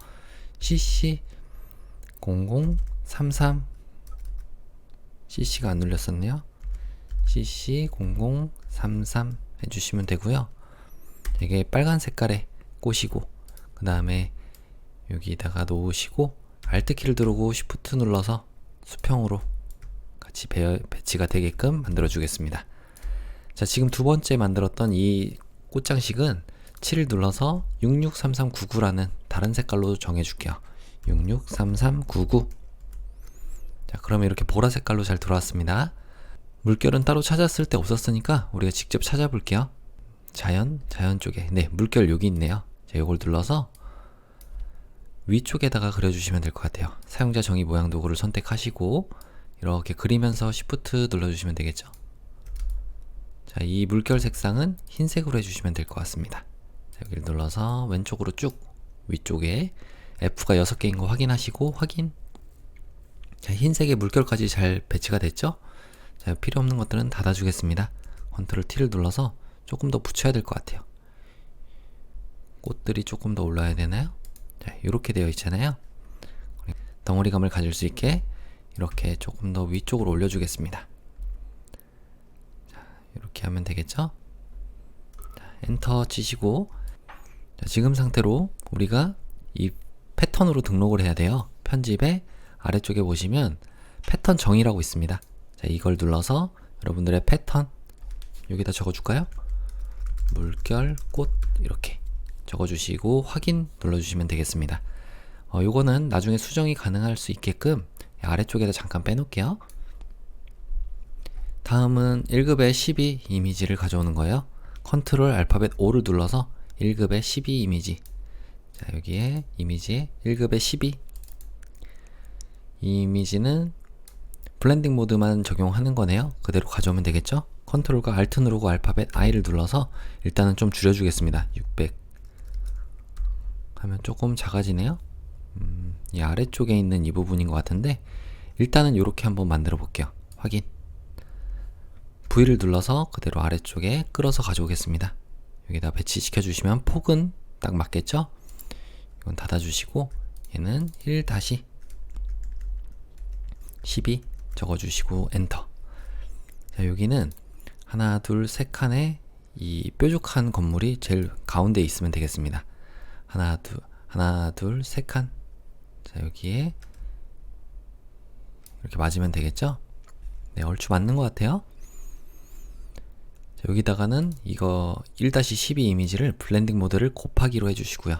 CC0033 CC가 안 눌렸었네요. CC0033 해주시면 되고요. 이게 빨간 색깔의 꽃이고 그 다음에 여기다가 놓으시고 Alt키를 누르고 Shift 눌러서 수평으로 같이 배치가 되게끔 만들어 주겠습니다. 자, 지금 두 번째 만들었던 이 꽃장식은 7을 눌러서 663399라는 다른 색깔로 정해 줄게요. 663399. 자, 그러면 이렇게 보라 색깔로 잘 들어왔습니다. 물결은 따로 찾았을 때 없었으니까 우리가 직접 찾아볼게요. 자연 쪽에 네, 물결 여기 있네요. 자, 이걸 눌러서 위쪽에다가 그려주시면 될 것 같아요. 사용자 정의 모양 도구를 선택하시고 이렇게 그리면서 Shift 눌러주시면 되겠죠. 자, 이 물결 색상은 흰색으로 해주시면 될 것 같습니다. 자, 여기를 눌러서 왼쪽으로 쭉 위쪽에 F가 6개인 거 확인하시고 확인. 자, 흰색의 물결까지 잘 배치가 됐죠? 자, 필요 없는 것들은 닫아주겠습니다. Ctrl T를 눌러서 조금 더 붙여야 될 것 같아요. 꽃들이 조금 더 올라야 되나요? 자, 이렇게 되어 있잖아요. 덩어리감을 가질 수 있게 이렇게 조금 더 위쪽으로 올려주겠습니다. 자, 이렇게 하면 되겠죠? 자, 엔터 치시고 자, 지금 상태로 우리가 이 패턴으로 등록을 해야 돼요. 편집에 아래쪽에 보시면 패턴 정의라고 있습니다. 자, 이걸 눌러서 여러분들의 패턴 여기다 적어줄까요? 물결, 꽃 이렇게 적어주시고 확인 눌러주시면 되겠습니다. 요거는 나중에 수정이 가능할 수 있게끔 아래쪽에다 잠깐 빼놓을게요. 다음은 1급의 12 이미지를 가져오는 거예요. 컨트롤 알파벳 O를 눌러서 1급의 12 이미지. 자, 여기에 이미지에 1급의 12 이 이미지는 블렌딩 모드만 적용하는 거네요. 그대로 가져오면 되겠죠? 컨트롤과 알트 누르고 알파벳 I를 눌러서 일단은 좀 줄여주겠습니다. 600 하면 조금 작아지네요. 이 아래쪽에 있는 이 부분인 것 같은데 일단은 이렇게 한번 만들어 볼게요. 확인. V를 눌러서 그대로 아래쪽에 끌어서 가져오겠습니다. 여기다 배치시켜 주시면 폭은 딱 맞겠죠? 이건 닫아주시고 얘는 1-12 적어주시고 엔터. 자, 여기는 하나 둘 세 칸의 이 뾰족한 건물이 제일 가운데에 있으면 되겠습니다. 하나 둘 세 칸. 자, 여기에 이렇게 맞으면 되겠죠? 네, 얼추 맞는 것 같아요. 자, 여기다가는 이거 1-12 이미지를 블렌딩 모드를 곱하기로 해주시고요.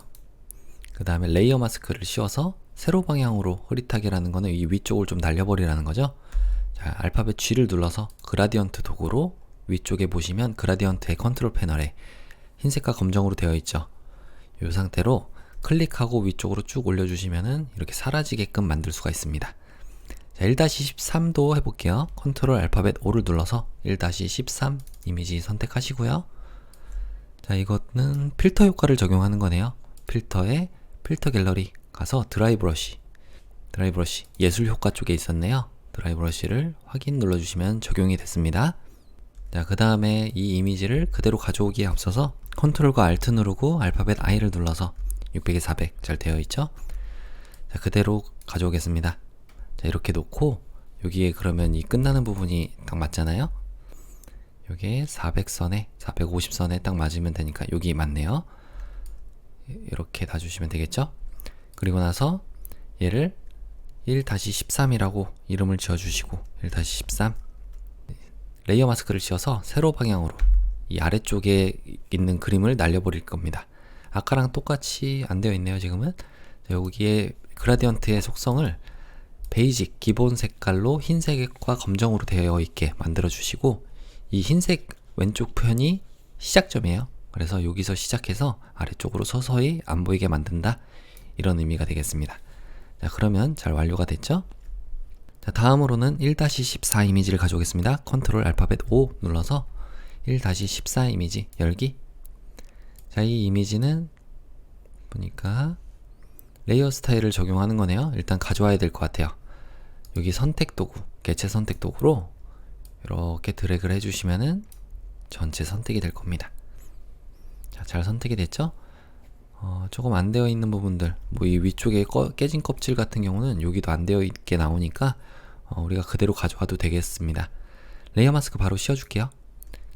그 다음에 레이어 마스크를 씌워서 세로 방향으로 흐릿하게라는 거는 이 위쪽을 좀 날려버리라는 거죠. 자, 알파벳 G를 눌러서 그라디언트 도구로 위쪽에 보시면 그라디언트의 컨트롤 패널에 흰색과 검정으로 되어 있죠. 이 상태로 클릭하고 위쪽으로 쭉 올려주시면은 이렇게 사라지게끔 만들 수가 있습니다. 자, 1-13도 해볼게요. 컨트롤 알파벳 O를 눌러서 1-13 이미지 선택하시고요. 자, 이거는 필터 효과를 적용하는 거네요. 필터에 필터 갤러리 가서 드라이 브러쉬 예술 효과 쪽에 있었네요. 드라이 브러쉬를 확인 눌러주시면 적용이 됐습니다. 자, 그 다음에 이 이미지를 그대로 가져오기에 앞서서 컨트롤과 알트 누르고 알파벳 I를 눌러서 600에 400 잘 되어 있죠? 자, 그대로 가져오겠습니다. 자, 이렇게 놓고 여기에 그러면 이 끝나는 부분이 딱 맞잖아요? 여기에 400선에 450선에 딱 맞으면 되니까 여기 맞네요. 이렇게 놔주시면 되겠죠? 그리고 나서 얘를 1-13이라고 이름을 지어주시고 1-13 레이어 마스크를 씌워서 세로 방향으로 이 아래쪽에 있는 그림을 날려버릴 겁니다. 아까랑 똑같이 안 되어 있네요. 지금은 자, 여기에 그라디언트의 속성을 베이직 기본 색깔로 흰색과 검정으로 되어 있게 만들어 주시고 이 흰색 왼쪽 편이 시작점이에요. 그래서 여기서 시작해서 아래쪽으로 서서히 안 보이게 만든다 이런 의미가 되겠습니다. 자, 그러면 잘 완료가 됐죠? 자, 다음으로는 1-14 이미지를 가져오겠습니다. 컨트롤 알파벳 O 눌러서 1-14 이미지 열기. 자, 이 이미지는 보니까 레이어 스타일을 적용하는 거네요. 일단 가져와야 될 것 같아요. 여기 선택 도구, 개체 선택 도구로 이렇게 드래그를 해주시면은 전체 선택이 될 겁니다. 자, 잘 선택이 됐죠? 조금 안 되어 있는 부분들, 뭐 이 위쪽에 깨진 껍질 같은 경우는 여기도 안 되어 있게 나오니까 우리가 그대로 가져와도 되겠습니다. 레이어 마스크 바로 씌워줄게요.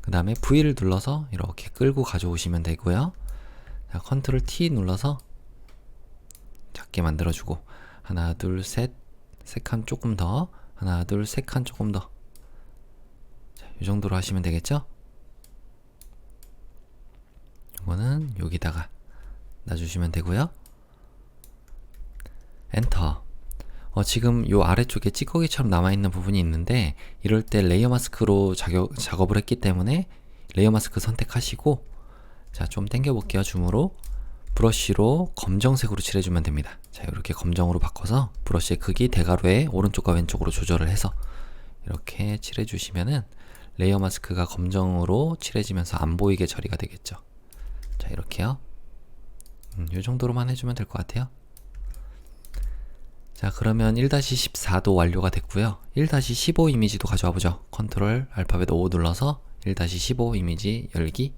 그 다음에 V를 눌러서 이렇게 끌고 가져오시면 되고요. 자, 컨트롤 T 눌러서 작게 만들어주고 하나 둘 셋, 세 칸 조금 더, 하나 둘 세 칸 조금 더. 자, 이 정도로 하시면 되겠죠? 이거는 여기다가 놔주시면 되고요. 엔터. 지금 요 아래쪽에 찌꺼기처럼 남아있는 부분이 있는데 이럴 때 레이어 마스크로 작업을 했기 때문에 레이어 마스크 선택하시고, 자, 좀 당겨 볼게요. 줌으로 브러쉬로 검정색으로 칠해주면 됩니다. 자, 이렇게 검정으로 바꿔서 브러쉬의 크기 대괄호에 오른쪽과 왼쪽으로 조절을 해서 이렇게 칠해주시면은 레이어 마스크가 검정으로 칠해지면서 안 보이게 처리가 되겠죠. 자, 이렇게요. 이 정도로만 해주면 될 것 같아요. 자, 그러면 1-14도 완료가 됐고요. 1-15 이미지도 가져와 보죠. 컨트롤 알파벳 O 눌러서 1-15 이미지 열기.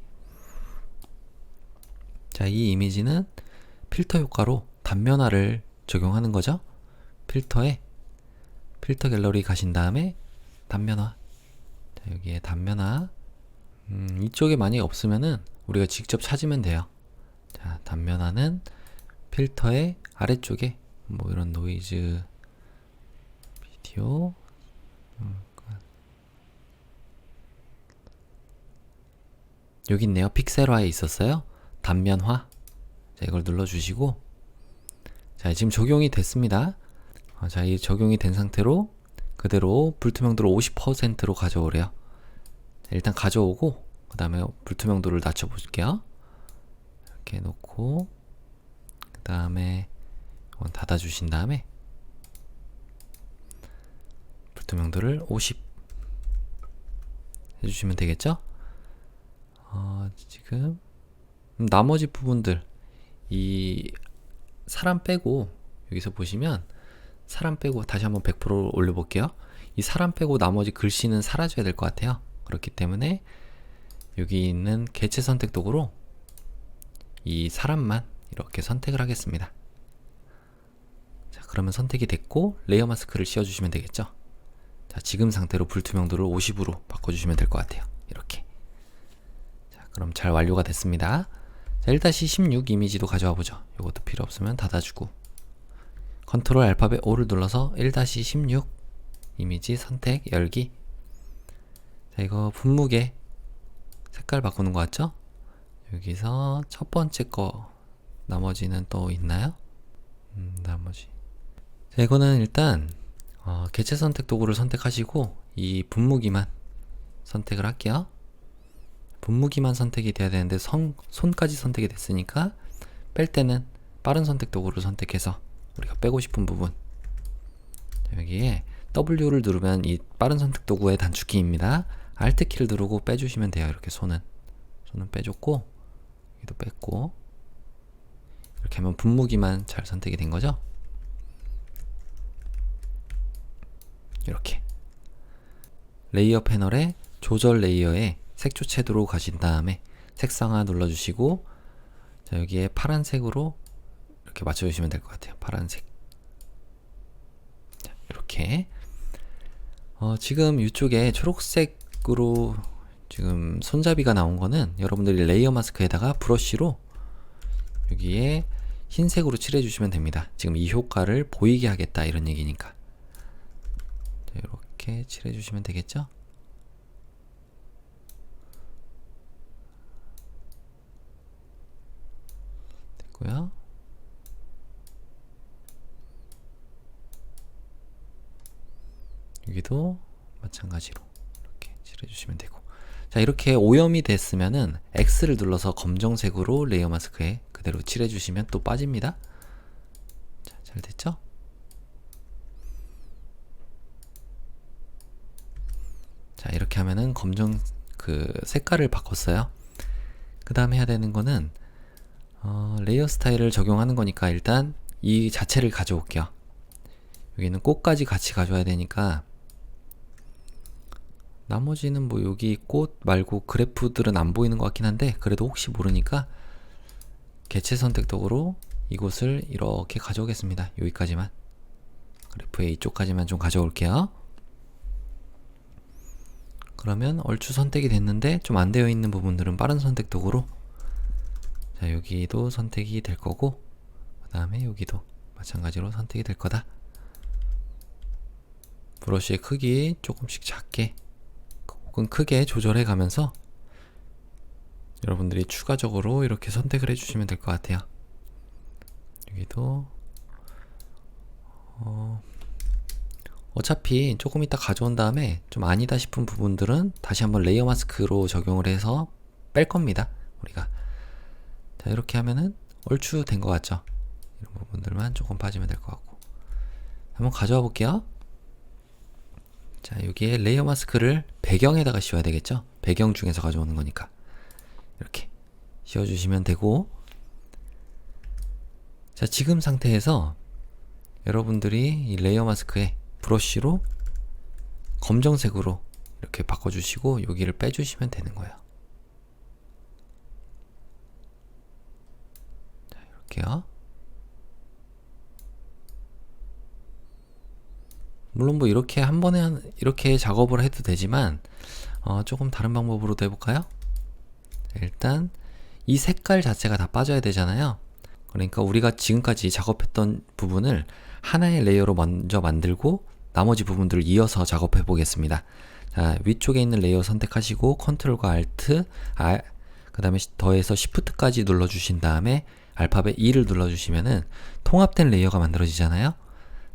자, 이 이미지는 필터 효과로 단면화를 적용하는 거죠. 필터에 필터 갤러리 가신 다음에 단면화. 자, 여기에 단면화. 이쪽에 많이 없으면은 우리가 직접 찾으면 돼요. 자, 단면화는 필터의 아래쪽에 뭐 이런 노이즈 비디오 여기 있네요. 픽셀화에 있었어요. 단면화. 자, 이걸 눌러주시고, 자, 지금 적용이 됐습니다. 자, 이 적용이 된 상태로 그대로 불투명도를 50%로 가져오래요. 자, 일단 가져오고 그 다음에 불투명도를 낮춰볼게요. 이렇게 놓고 그 다음에 이건 닫아주신 다음에 불투명도를 50 해주시면 되겠죠? 지금 나머지 부분들, 이 사람 빼고 여기서 보시면 사람 빼고 다시 한번 100% 올려볼게요. 이 사람 빼고 나머지 글씨는 사라져야 될 것 같아요. 그렇기 때문에 여기 있는 개체 선택 도구로 이 사람만 이렇게 선택을 하겠습니다. 자, 그러면 선택이 됐고 레이어 마스크를 씌워주시면 되겠죠. 자, 지금 상태로 불투명도를 50으로 바꿔주시면 될 것 같아요. 이렇게. 자, 그럼 잘 완료가 됐습니다. 자, 1-16 이미지도 가져와 보죠. 이것도 필요 없으면 닫아주고 컨트롤 알파벳 O를 눌러서 1-16 이미지 선택 열기. 자, 이거 분무게 색깔 바꾸는 거 같죠? 여기서 첫 번째 거, 나머지는 또 있나요? 나머지. 자, 이거는 일단 개체 선택 도구를 선택하시고 이 분무기만 선택을 할게요. 분무기만 선택이 돼야 되는데 손까지 선택이 됐으니까 뺄 때는 빠른 선택 도구를 선택해서 우리가 빼고 싶은 부분, 여기에 W를 누르면 이 빠른 선택 도구의 단축키입니다. Alt키를 누르고 빼주시면 돼요. 이렇게 손은 빼줬고 여기도 뺐고 이렇게 하면 분무기만 잘 선택이 된 거죠. 이렇게 레이어 패널에 조절 레이어에 색조 채도로 가신 다음에 색상화 눌러주시고, 자, 여기에 파란색으로 이렇게 맞춰주시면 될 것 같아요. 파란색. 자, 이렇게 지금 이쪽에 초록색으로 지금 손잡이가 나온 거는 여러분들이 레이어 마스크에다가 브러쉬로 여기에 흰색으로 칠해주시면 됩니다. 지금 이 효과를 보이게 하겠다 이런 얘기니까. 자, 이렇게 칠해주시면 되겠죠? 됐고요. 여기도 마찬가지로 이렇게 칠해주시면 되고, 자, 이렇게 오염이 됐으면은 X를 눌러서 검정색으로 레이어 마스크에 그대로 칠해주시면 또 빠집니다. 자, 잘 됐죠? 자, 이렇게 하면은 검정 색깔을 바꿨어요. 그 다음에 해야 되는 거는 레이어 스타일을 적용하는 거니까 일단 이 자체를 가져올게요. 여기는 꽃까지 같이 가져와야 되니까 나머지는 뭐 여기 꽃 말고 그래프들은 안 보이는 것 같긴 한데 그래도 혹시 모르니까 개체 선택도구로 이곳을 이렇게 가져오겠습니다. 여기까지만, 그래프의 이쪽까지만 좀 가져올게요. 그러면 얼추 선택이 됐는데 좀 안 되어 있는 부분들은 빠른 선택 도구로, 자, 여기도 선택이 될 거고 그 다음에 여기도 마찬가지로 선택이 될 거다. 브러쉬의 크기 조금씩 작게 혹은 크게 조절해 가면서 여러분들이 추가적으로 이렇게 선택을 해주시면 될 것 같아요. 여기도 어차피 조금 이따 가져온 다음에 좀 아니다 싶은 부분들은 다시 한번 레이어 마스크로 적용을 해서 뺄 겁니다, 우리가. 자, 이렇게 하면은 얼추 된 것 같죠? 이런 부분들만 조금 빠지면 될 것 같고. 한번 가져와 볼게요. 자, 여기에 레이어 마스크를 배경에다가 씌워야 되겠죠? 배경 중에서 가져오는 거니까 이렇게 씌워주시면 되고, 자, 지금 상태에서 여러분들이 이 레이어 마스크에 브러쉬로 검정색으로 이렇게 바꿔주시고 여기를 빼주시면 되는 거예요. 자, 이렇게요. 물론 뭐 이렇게 한 번에 이렇게 작업을 해도 되지만 조금 다른 방법으로도 해볼까요? 일단 이 색깔 자체가 다 빠져야 되잖아요. 그러니까 우리가 지금까지 작업했던 부분을 하나의 레이어로 먼저 만들고 나머지 부분들을 이어서 작업해 보겠습니다. 자, 위쪽에 있는 레이어 선택하시고 컨트롤과 알트, 그 다음에 더해서 시프트까지 눌러주신 다음에 알파벳 E를 눌러주시면은 통합된 레이어가 만들어지잖아요.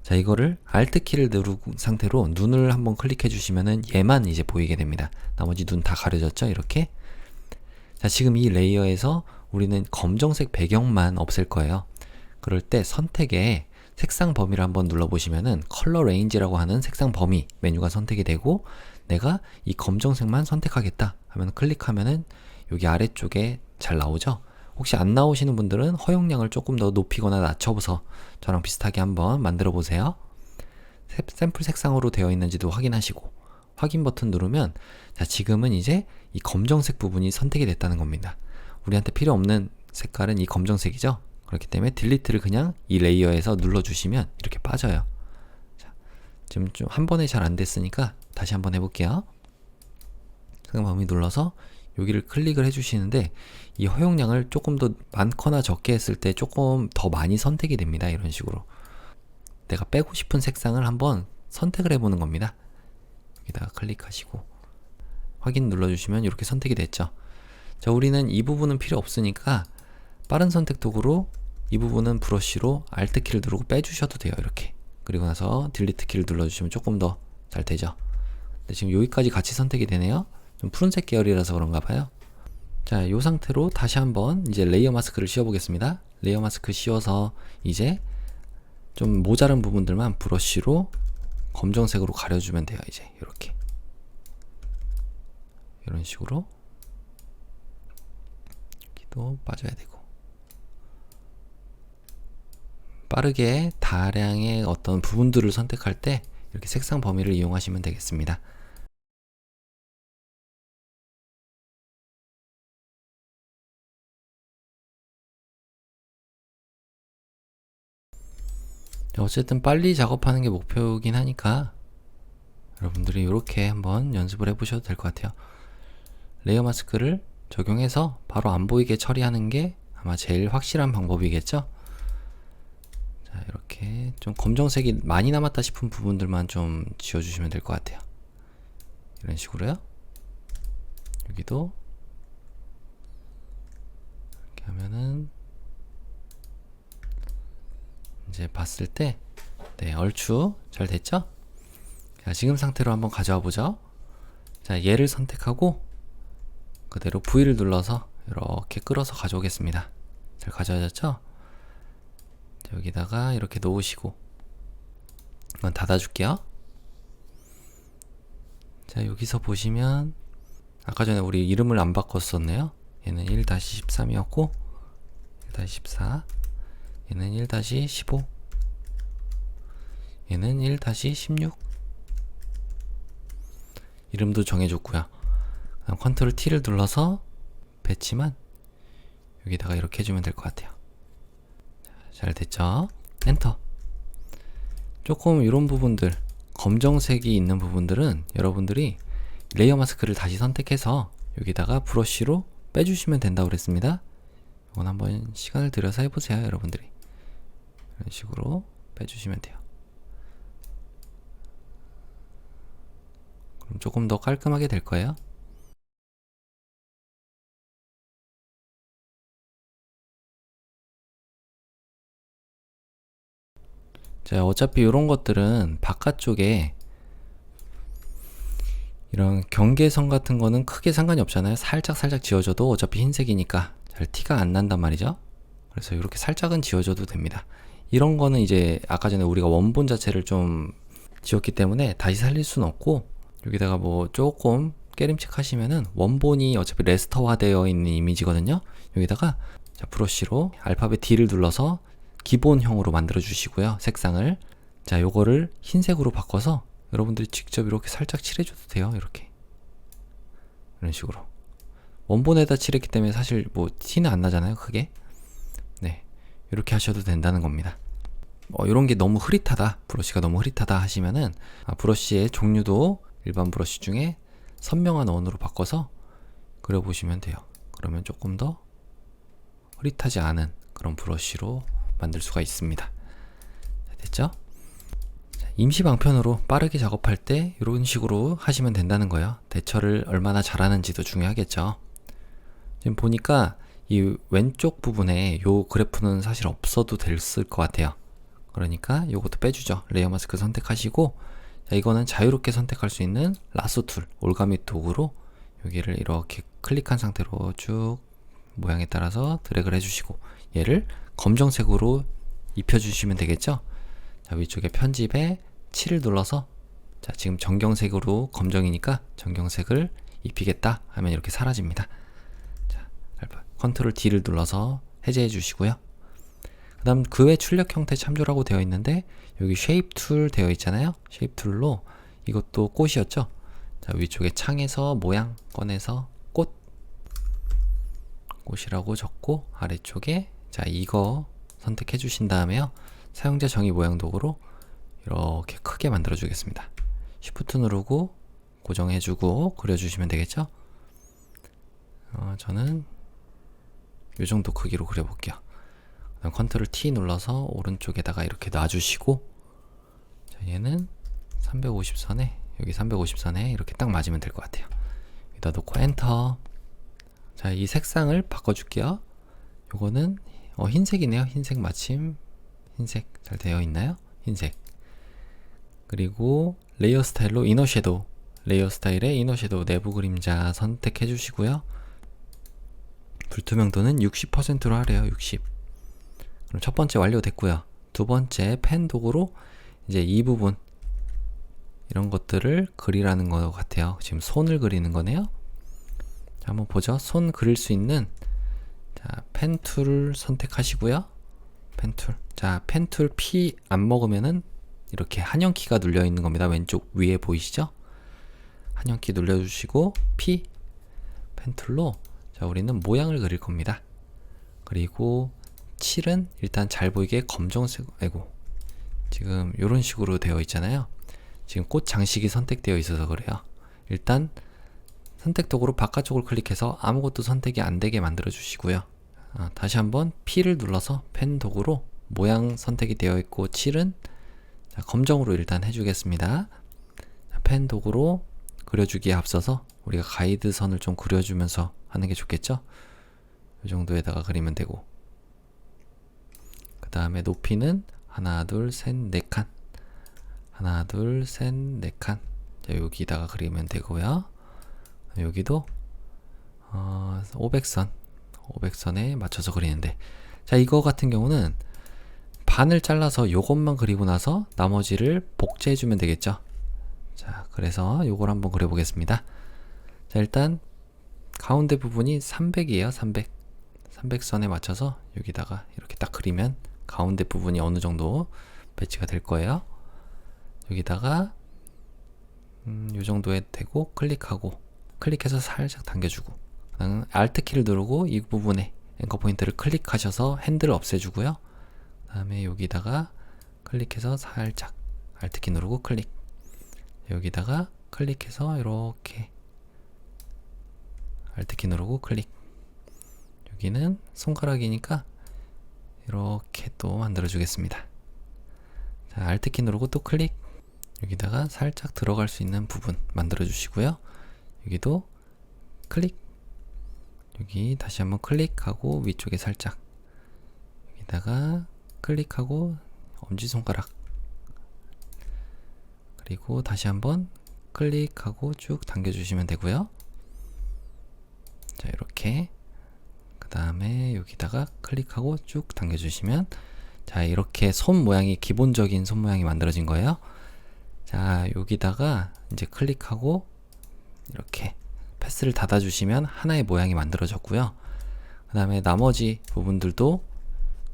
자, 이거를 알트 키를 누른 상태로 눈을 한번 클릭해 주시면은 얘만 이제 보이게 됩니다. 나머지 눈 다 가려졌죠? 이렇게. 자, 지금 이 레이어에서 우리는 검정색 배경만 없앨 거예요. 그럴 때 선택에 색상 범위를 한번 눌러보시면은 컬러 레인지라고 하는 색상 범위 메뉴가 선택이 되고, 내가 이 검정색만 선택하겠다 하면 클릭하면은 여기 아래쪽에 잘 나오죠? 혹시 안 나오시는 분들은 허용량을 조금 더 높이거나 낮춰서 저랑 비슷하게 한번 만들어 보세요. 샘플 색상으로 되어 있는지도 확인하시고 확인 버튼 누르면, 자, 지금은 이제 이 검정색 부분이 선택이 됐다는 겁니다. 우리한테 필요 없는 색깔은 이 검정색이죠. 그렇기 때문에 딜리트를 그냥 이 레이어에서 눌러주시면 이렇게 빠져요. 자, 지금 좀 한 번에 잘 안 됐으니까 다시 한번 해볼게요. 색상 범위 눌러서 여기를 클릭을 해주시는데 이 허용량을 조금 더 많거나 적게 했을 때 조금 더 많이 선택이 됩니다. 이런 식으로 내가 빼고 싶은 색상을 한번 선택을 해보는 겁니다. 여기다가 클릭하시고 확인 눌러주시면 이렇게 선택이 됐죠. 자, 우리는 이 부분은 필요 없으니까 빠른 선택 도구로 이 부분은 브러쉬로 Alt 키를 누르고 빼주셔도 돼요. 이렇게. 그리고 나서 딜리트 키를 눌러주시면 조금 더 잘 되죠. 근데 지금 여기까지 같이 선택이 되네요. 좀 푸른색 계열이라서 그런가 봐요. 자, 이 상태로 다시 한번 이제 레이어 마스크를 씌워 보겠습니다. 레이어 마스크 씌워서 이제 좀 모자란 부분들만 브러쉬로 검정색으로 가려주면 돼요. 이제 이렇게 이런 식으로 여기도 빠져야 되고, 빠르게 다량의 어떤 부분들을 선택할 때 이렇게 색상 범위를 이용하시면 되겠습니다. 어쨌든 빨리 작업하는 게 목표이긴 하니까 여러분들이 이렇게 한번 연습을 해보셔도 될 것 같아요. 레이어 마스크를 적용해서 바로 안 보이게 처리하는 게 아마 제일 확실한 방법이겠죠? 자, 이렇게 좀 검정색이 많이 남았다 싶은 부분들만 좀 지워주시면 될 것 같아요. 이런 식으로요. 여기도 이렇게 하면은 이제 봤을 때 네, 얼추 잘 됐죠? 자, 지금 상태로 한번 가져와 보죠. 자, 얘를 선택하고 그대로 V를 눌러서 이렇게 끌어서 가져오겠습니다. 잘 가져와졌죠? 여기다가 이렇게 놓으시고 이건 닫아줄게요. 자, 여기서 보시면 아까 전에 우리 이름을 안 바꿨었네요. 얘는 1-13이었고 1-14, 얘는 1-15, 얘는 1-16. 이름도 정해줬고요. 그다음 컨트롤 T를 눌러서 배치만 여기다가 이렇게 해주면 될 것 같아요. 잘 됐죠? 엔터. 조금 이런 부분들, 검정색이 있는 부분들은 여러분들이 레이어 마스크를 다시 선택해서 여기다가 브러쉬로 빼주시면 된다고 그랬습니다. 이건 한번 시간을 들여서 해보세요, 여러분들이. 이런 식으로 빼주시면 돼요. 그럼 조금 더 깔끔하게 될 거예요. 자, 어차피 이런 것들은 바깥쪽에 이런 경계선 같은 거는 크게 상관이 없잖아요. 살짝 지워줘도 어차피 흰색이니까 잘 티가 안 난단 말이죠. 그래서 이렇게 살짝은 지워줘도 됩니다. 이런 거는 이제 아까 전에 우리가 원본 자체를 좀 지웠기 때문에 다시 살릴 수는 없고, 여기다가 뭐 조금 깨림칙 하시면은 원본이 어차피 레스터화 되어 있는 이미지거든요. 여기다가 자, 브러쉬로 알파벳 D를 눌러서 기본형으로 만들어 주시고요. 색상을. 자, 요거를 흰색으로 바꿔서 여러분들이 직접 이렇게 살짝 칠해줘도 돼요. 이렇게. 이런 식으로. 원본에다 칠했기 때문에 사실 뭐 티는 안 나잖아요. 크게. 네. 이렇게 하셔도 된다는 겁니다. 이런 게 너무 흐릿하다, 브러쉬가 너무 흐릿하다 하시면은 브러쉬의 종류도 일반 브러쉬 중에 선명한 원으로 바꿔서 그려보시면 돼요. 그러면 조금 더 흐릿하지 않은 그런 브러쉬로 만들 수가 있습니다. 됐죠? 임시 방편으로 빠르게 작업할 때 이런 식으로 하시면 된다는 거예요. 대처를 얼마나 잘하는지도 중요하겠죠. 지금 보니까 이 왼쪽 부분에 요 그래프는 사실 없어도 됐을 것 같아요. 그러니까 요것도 빼주죠. 레이어 마스크 선택하시고, 자, 이거는 자유롭게 선택할 수 있는 라소 툴, 올가미 도구로 여기를 이렇게 클릭한 상태로 쭉 모양에 따라서 드래그를 해주시고, 얘를 검정색으로 입혀주시면 되겠죠. 자, 위쪽에 편집에 7을 눌러서, 자, 지금 정경색으로 검정이니까 정경색을 입히겠다 하면 이렇게 사라집니다. 자, 컨트롤 D를 눌러서 해제해 주시고요. 그 다음 그 외 출력 형태 참조라고 되어 있는데, 여기 쉐입 툴 되어 있잖아요. 쉐입 툴로 이것도 꽃이었죠. 자, 위쪽에 창에서 모양 꺼내서 꽃이라고 적고, 아래쪽에 자, 이거 선택해 주신 다음에요, 사용자 정의 모양 도구로 이렇게 크게 만들어 주겠습니다. Shift 누르고 고정해 주고 그려 주시면 되겠죠. 저는 이 정도 크기로 그려 볼게요. 컨트롤 T 눌러서 오른쪽에다가 이렇게 놔주시고, 자, 얘는 350선에, 여기 350선에 이렇게 딱 맞으면 될 것 같아요. 여기다 놓고 엔터. 자, 이 색상을 바꿔줄게요. 요거는 흰색이네요. 흰색 마침 흰색 잘 되어 있나요? 흰색. 그리고 레이어 스타일로 이너 섀도우, 레이어 스타일의 이너 섀도우 내부 그림자 선택해 주시고요. 불투명도는 60%로 하래요. 60. 그럼 첫 번째 완료됐고요. 두 번째 펜 도구로 이제 이 부분, 이런 것들을 그리라는 것 같아요. 지금 손을 그리는 거네요. 자, 한번 보죠. 손 그릴 수 있는, 자, 펜 툴을 선택하시고요. 펜 툴. 자, 펜 툴 P 안 먹으면은 이렇게 한영키가 눌려 있는 겁니다. 왼쪽 위에 보이시죠? 한영키 눌러주시고 P, 펜 툴로, 자, 우리는 모양을 그릴 겁니다. 그리고 칠은 일단 잘 보이게 검정색, 아이고, 지금 이런 식으로 되어 있잖아요. 지금 꽃 장식이 선택되어 있어서 그래요. 일단 선택 도구로 바깥쪽을 클릭해서 아무것도 선택이 안 되게 만들어 주시고요. 다시 한번 P를 눌러서 펜 도구로 모양 선택이 되어 있고, 칠은 자, 검정으로 일단 해주겠습니다. 자, 펜 도구로 그려주기에 앞서서 우리가 가이드 선을 좀 그려주면서 하는 게 좋겠죠? 이 정도에다가 그리면 되고, 그 다음에 높이는 하나, 둘, 셋, 네 칸. 하나, 둘, 셋, 네 칸. 자, 여기다가 그리면 되고요. 여기도 500선에 맞춰서 그리는데, 자, 이거 같은 경우는 반을 잘라서 요것만 그리고 나서 나머지를 복제해 주면 되겠죠. 자, 그래서 요걸 한번 그려 보겠습니다. 자, 일단 가운데 부분이 300이에요. 300선에 맞춰서 여기다가 이렇게 딱 그리면 가운데 부분이 어느 정도 배치가 될 거예요. 여기다가 요 정도에 되고 클릭해서 살짝 당겨주고, 그다음 Alt 키를 누르고 이 부분에 앵커 포인트를 클릭하셔서 핸들을 없애주고요. 그 다음에 여기다가 클릭해서 살짝 Alt 키 누르고 클릭, 여기다가 클릭해서 이렇게 Alt 키 누르고 클릭, 여기는 손가락이니까 이렇게 또 만들어 주겠습니다. 자, Alt 키 누르고 또 클릭, 여기다가 살짝 들어갈 수 있는 부분 만들어 주시고요. 여기도 클릭, 여기 다시 한번 클릭하고 위쪽에 살짝, 여기다가 클릭하고 엄지손가락, 그리고 다시 한번 클릭하고 쭉 당겨주시면 되고요. 자, 이렇게 그 다음에 여기다가 클릭하고 쭉 당겨주시면, 자, 이렇게 손 모양이, 기본적인 손 모양이 만들어진 거예요. 자, 여기다가 이제 클릭하고 이렇게 패스를 닫아주시면 하나의 모양이 만들어졌고요. 그 다음에 나머지 부분들도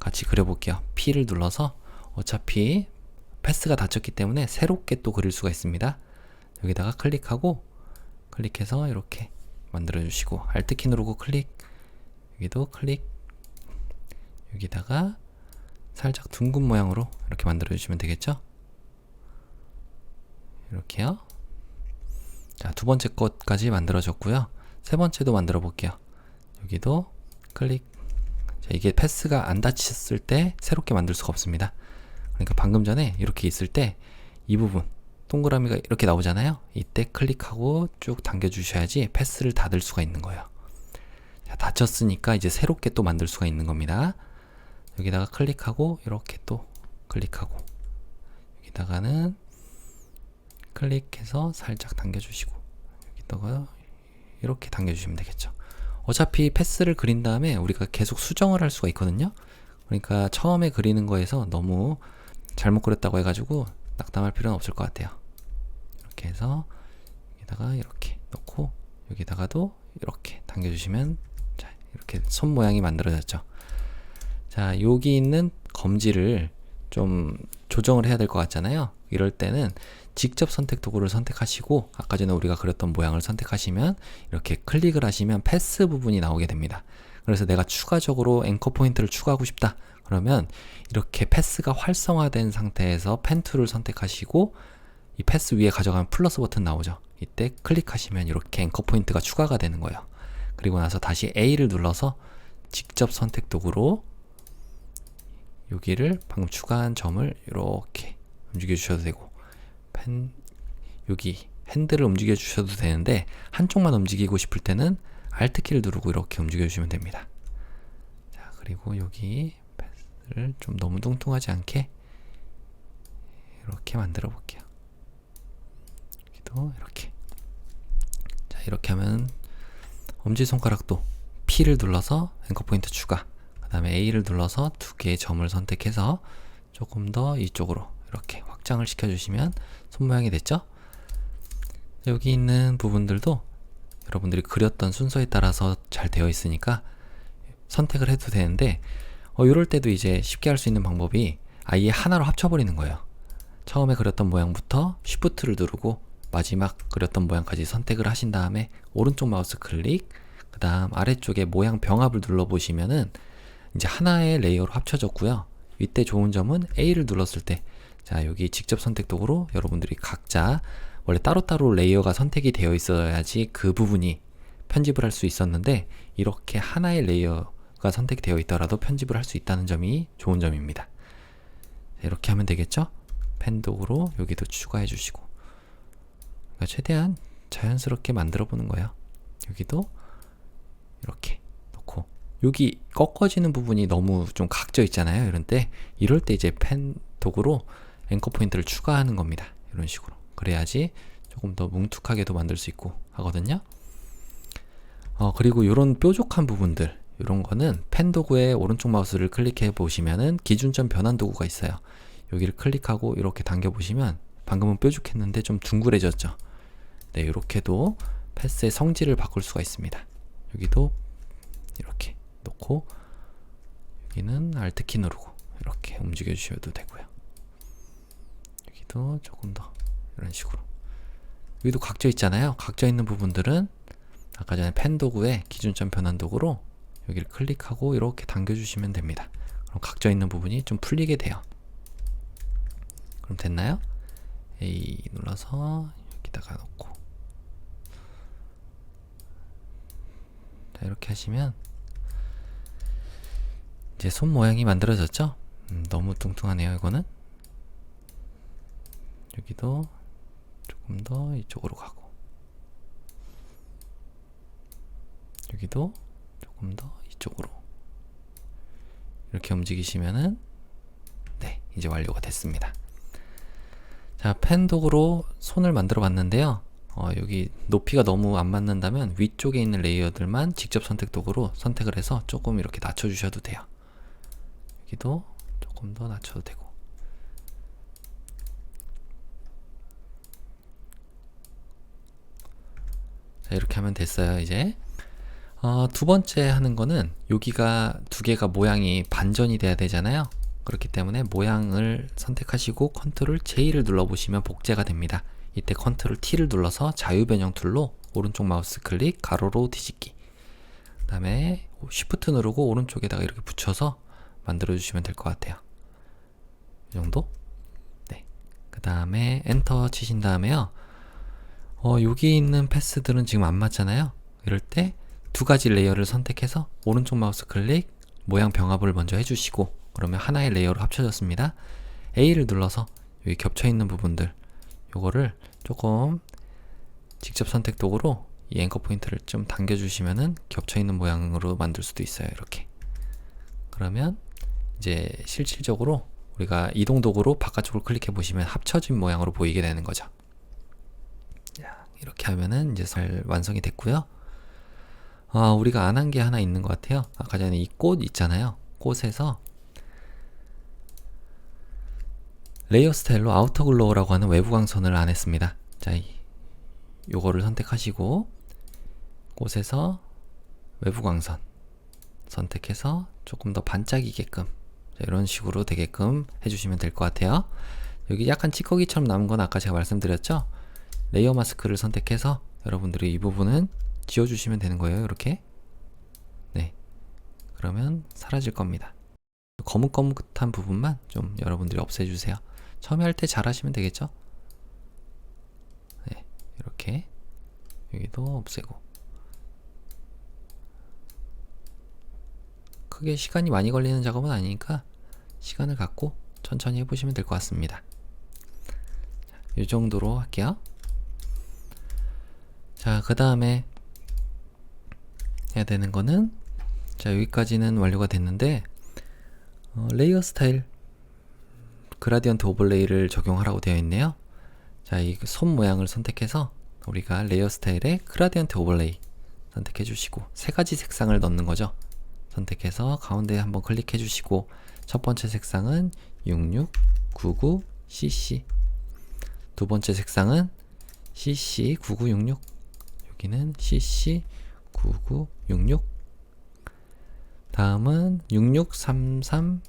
같이 그려볼게요. P를 눌러서, 어차피 패스가 닫혔기 때문에 새롭게 또 그릴 수가 있습니다. 여기다가 클릭해서 이렇게 만들어 주시고, Alt 키 누르고 클릭, 여기도 클릭, 여기다가 살짝 둥근 모양으로 이렇게 만들어 주시면 되겠죠. 이렇게요. 자, 두 번째 것까지 만들어졌고요. 세 번째도 만들어 볼게요. 여기도 클릭. 자, 이게 패스가 안 닫혔을 때 새롭게 만들 수가 없습니다. 그러니까 방금 전에 이렇게 있을 때 이 부분 동그라미가 이렇게 나오잖아요. 이때 클릭하고 쭉 당겨 주셔야지 패스를 닫을 수가 있는 거예요. 자, 닫혔으니까 이제 새롭게 또 만들 수가 있는 겁니다. 여기다가 클릭하고 이렇게 또 클릭하고, 여기다가는 클릭해서 살짝 당겨주시고, 여기다가 이렇게 당겨주시면 되겠죠. 어차피 패스를 그린 다음에 우리가 계속 수정을 할 수가 있거든요. 그러니까 처음에 그리는 거에서 너무 잘못 그렸다고 해가지고 낙담할 필요는 없을 것 같아요. 이렇게 해서 여기다가 이렇게 놓고, 여기다가도 이렇게 당겨주시면, 자, 이렇게 손 모양이 만들어졌죠. 자, 여기 있는 검지를 좀 조정을 해야 될 것 같잖아요. 이럴 때는 직접 선택 도구를 선택하시고, 아까 전에 우리가 그렸던 모양을 선택하시면 이렇게 클릭을 하시면 패스 부분이 나오게 됩니다. 그래서 내가 추가적으로 앵커 포인트를 추가하고 싶다 그러면 이렇게 패스가 활성화된 상태에서 펜 툴을 선택하시고, 이 패스 위에 가져가면 플러스 버튼 나오죠. 이때 클릭하시면 이렇게 앵커 포인트가 추가가 되는 거예요. 그리고 나서 다시 A를 눌러서 직접 선택 도구로 여기를 방금 추가한 점을 이렇게 움직여 주셔도 되고, 여기 핸들을 움직여 주셔도 되는데, 한쪽만 움직이고 싶을 때는 Alt 키를 누르고 이렇게 움직여 주시면 됩니다. 자, 그리고 여기 패스를 좀 너무 뚱뚱하지 않게 이렇게 만들어 볼게요. 여기도 이렇게. 자, 이렇게 하면 엄지손가락도 P를 눌러서 앵커 포인트 추가, 그 다음에 A를 눌러서 두 개의 점을 선택해서 조금 더 이쪽으로 이렇게 확장을 시켜주시면 손 모양이 됐죠? 여기 있는 부분들도 여러분들이 그렸던 순서에 따라서 잘 되어 있으니까 선택을 해도 되는데, 이럴 때도 이제 쉽게 할 수 있는 방법이 아예 하나로 합쳐버리는 거예요. 처음에 그렸던 모양부터 Shift를 누르고 마지막 그렸던 모양까지 선택을 하신 다음에 오른쪽 마우스 클릭, 그 다음 아래쪽에 모양 병합을 눌러보시면은 이제 하나의 레이어로 합쳐졌고요. 이때 좋은 점은 A를 눌렀을 때, 자, 여기 직접 선택 도구로 여러분들이 각자 원래 따로따로 레이어가 선택이 되어 있어야지 그 부분이 편집을 할 수 있었는데, 이렇게 하나의 레이어가 선택되어 있더라도 편집을 할 수 있다는 점이 좋은 점입니다. 이렇게 하면 되겠죠? 펜 도구로 여기도 추가해 주시고, 그러니까 최대한 자연스럽게 만들어 보는 거예요. 여기도 이렇게 놓고, 여기 꺾어지는 부분이 너무 좀 각져 있잖아요. 이럴 때 이제 펜 도구로 앵커 포인트를 추가하는 겁니다. 이런 식으로. 그래야지 조금 더 뭉툭하게도 만들 수 있고 하거든요. 그리고 이런 뾰족한 부분들, 이런 거는 펜 도구의 오른쪽 마우스를 클릭해 보시면은 기준점 변환 도구가 있어요. 여기를 클릭하고 이렇게 당겨 보시면 방금은 뾰족했는데 좀 둥그레졌죠. 네, 이렇게도 패스의 성질을 바꿀 수가 있습니다. 여기도 이렇게 놓고 여기는 Alt키 누르고 이렇게 움직여 주셔도 되고요. 여기도 조금 더 이런 식으로. 여기도 각져 있잖아요. 각져 있는 부분들은 아까 전에 펜 도구의 기준점 변환 도구로 여기를 클릭하고 이렇게 당겨주시면 됩니다. 그럼 각져 있는 부분이 좀 풀리게 돼요. 그럼 됐나요? A 눌러서 여기다가 놓고, 자, 이렇게 하시면 이제 손 모양이 만들어졌죠? 너무 뚱뚱하네요. 이거는 여기도 조금 더 이쪽으로 가고, 여기도 조금 더 이쪽으로 이렇게 움직이시면은 네, 이제 완료가 됐습니다. 자, 펜 도구로 손을 만들어 봤는데요. 여기 높이가 너무 안 맞는다면 위쪽에 있는 레이어들만 직접 선택 도구로 선택을 해서 조금 이렇게 낮춰 주셔도 돼요. 여기도 조금 더 낮춰도 되고. 자, 이렇게 하면 됐어요. 이제 두 번째 하는 거는 여기가 두 개가 모양이 반전이 돼야 되잖아요. 그렇기 때문에 모양을 선택하시고 컨트롤 J를 눌러보시면 복제가 됩니다. 이때 컨트롤 T를 눌러서 자유변형 툴로 오른쪽 마우스 클릭 가로로 뒤집기, 그 다음에 쉬프트 누르고 오른쪽에다가 이렇게 붙여서 만들어 주시면 될 것 같아요. 이 정도? 네. 그 다음에 엔터 치신 다음에요. 여기 있는 패스들은 지금 안 맞잖아요. 이럴 때 두 가지 레이어를 선택해서 오른쪽 마우스 클릭 모양 병합을 먼저 해주시고, 그러면 하나의 레이어로 합쳐졌습니다. A를 눌러서 여기 겹쳐 있는 부분들 요거를 조금 직접 선택 도구로 이 앵커 포인트를 좀 당겨 주시면은 겹쳐 있는 모양으로 만들 수도 있어요. 이렇게. 그러면 이제 실질적으로 우리가 이동 도구로 바깥쪽을 클릭해 보시면 합쳐진 모양으로 보이게 되는 거죠. 이렇게 하면은 이제 잘 완성이 됐고요. 우리가 안 한 게 하나 있는 것 같아요. 아까 전에 이 꽃 있잖아요. 꽃에서 레이어 스타일로 아우터 글로우라고 하는 외부 광선을 안 했습니다. 자, 요거를 선택하시고 꽃에서 외부 광선 선택해서 조금 더 반짝이게끔, 자, 이런 식으로 되게끔 해주시면 될 것 같아요. 여기 약간 찌꺼기처럼 남은 건 아까 제가 말씀드렸죠? 레이어 마스크를 선택해서 여러분들이 이 부분은 지워주시면 되는 거예요. 이렇게. 네. 그러면 사라질 겁니다. 거뭇거뭇한 부분만 좀 여러분들이 없애주세요. 처음에 할 때 잘 하시면 되겠죠? 네. 이렇게. 여기도 없애고. 크게 시간이 많이 걸리는 작업은 아니니까 시간을 갖고 천천히 해보시면 될 것 같습니다. 이 정도로 할게요. 자, 그 다음에 해야 되는 거는, 자, 여기까지는 완료가 됐는데 레이어 스타일 그라디언트 오버레이를 적용하라고 되어 있네요. 자, 이 손 모양을 선택해서 우리가 레이어 스타일에 그라디언트 오버레이 선택해 주시고 세 가지 색상을 넣는 거죠. 선택해서 가운데 한번 클릭해 주시고 첫 번째 색상은 6699 cc, 두 번째 색상은 cc 9966, 여기는 cc 9966, 다음은 6633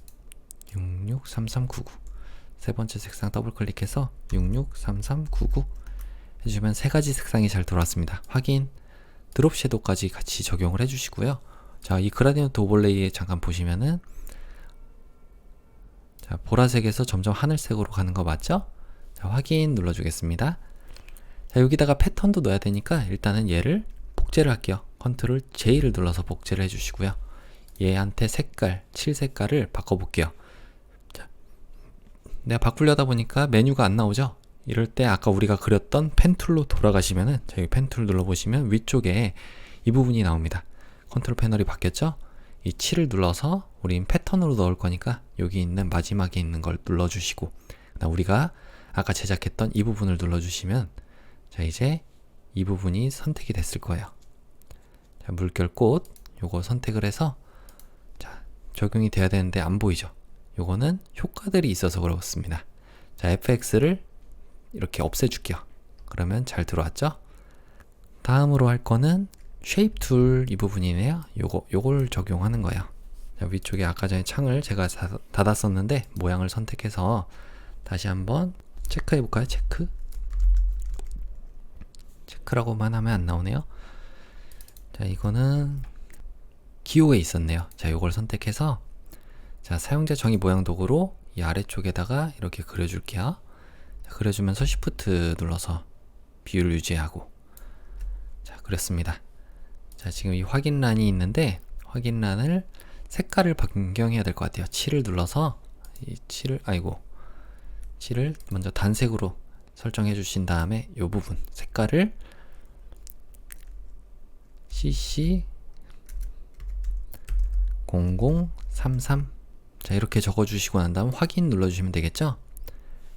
663399, 세 번째 색상 더블 클릭해서 663399 해주면 세 가지 색상이 잘 들어왔습니다. 확인. 드롭 섀도우까지 같이 적용을 해주시고요. 자, 이 그라디언트 오버레이에 잠깐 보시면은, 자, 보라색에서 점점 하늘색으로 가는 거 맞죠? 자, 확인 눌러주겠습니다. 자, 여기다가 패턴도 넣어야 되니까 일단은 얘를 복제를 할게요. 컨트롤 J를 눌러서 복제를 해주시고요. 얘한테 색깔, 칠 색깔을 바꿔볼게요. 자, 내가 바꾸려다 보니까 메뉴가 안 나오죠? 이럴 때 아까 우리가 그렸던 펜 툴로 돌아가시면은, 자, 여기 펜 툴 눌러보시면 위쪽에 이 부분이 나옵니다. 컨트롤 패널이 바뀌었죠? 이 7을 눌러서 우린 패턴으로 넣을 거니까 여기 있는 마지막에 있는 걸 눌러주시고, 우리가 아까 제작했던 이 부분을 눌러주시면, 자, 이제 이 부분이 선택이 됐을 거예요. 자, 물결꽃 요거 선택을 해서, 자, 적용이 돼야 되는데 안 보이죠? 요거는 효과들이 있어서 그렇습니다. 자, FX를 이렇게 없애줄게요. 그러면 잘 들어왔죠? 다음으로 할 거는 쉐입 툴 이 부분이네요. 요걸 적용하는 거예요. 자, 위쪽에 아까 전에 창을 제가 닫았었는데 모양을 선택해서 다시 한번 체크해 볼까요? 체크라고만 하면 안 나오네요. 자, 이거는 기호에 있었네요. 자, 요걸 선택해서 자, 사용자 정의 모양 도구로 이 아래쪽에다가 이렇게 그려줄게요. 자, 그려주면서 Shift 눌러서 비율을 유지하고 자, 그렸습니다. 자, 지금 이 확인란이 있는데 확인란을 색깔을 변경해야 될 것 같아요. 7을 눌러서 이 7을 먼저 단색으로 설정해 주신 다음에 이 부분 색깔을 CC 0033 자, 이렇게 적어 주시고 난 다음 확인 눌러 주시면 되겠죠?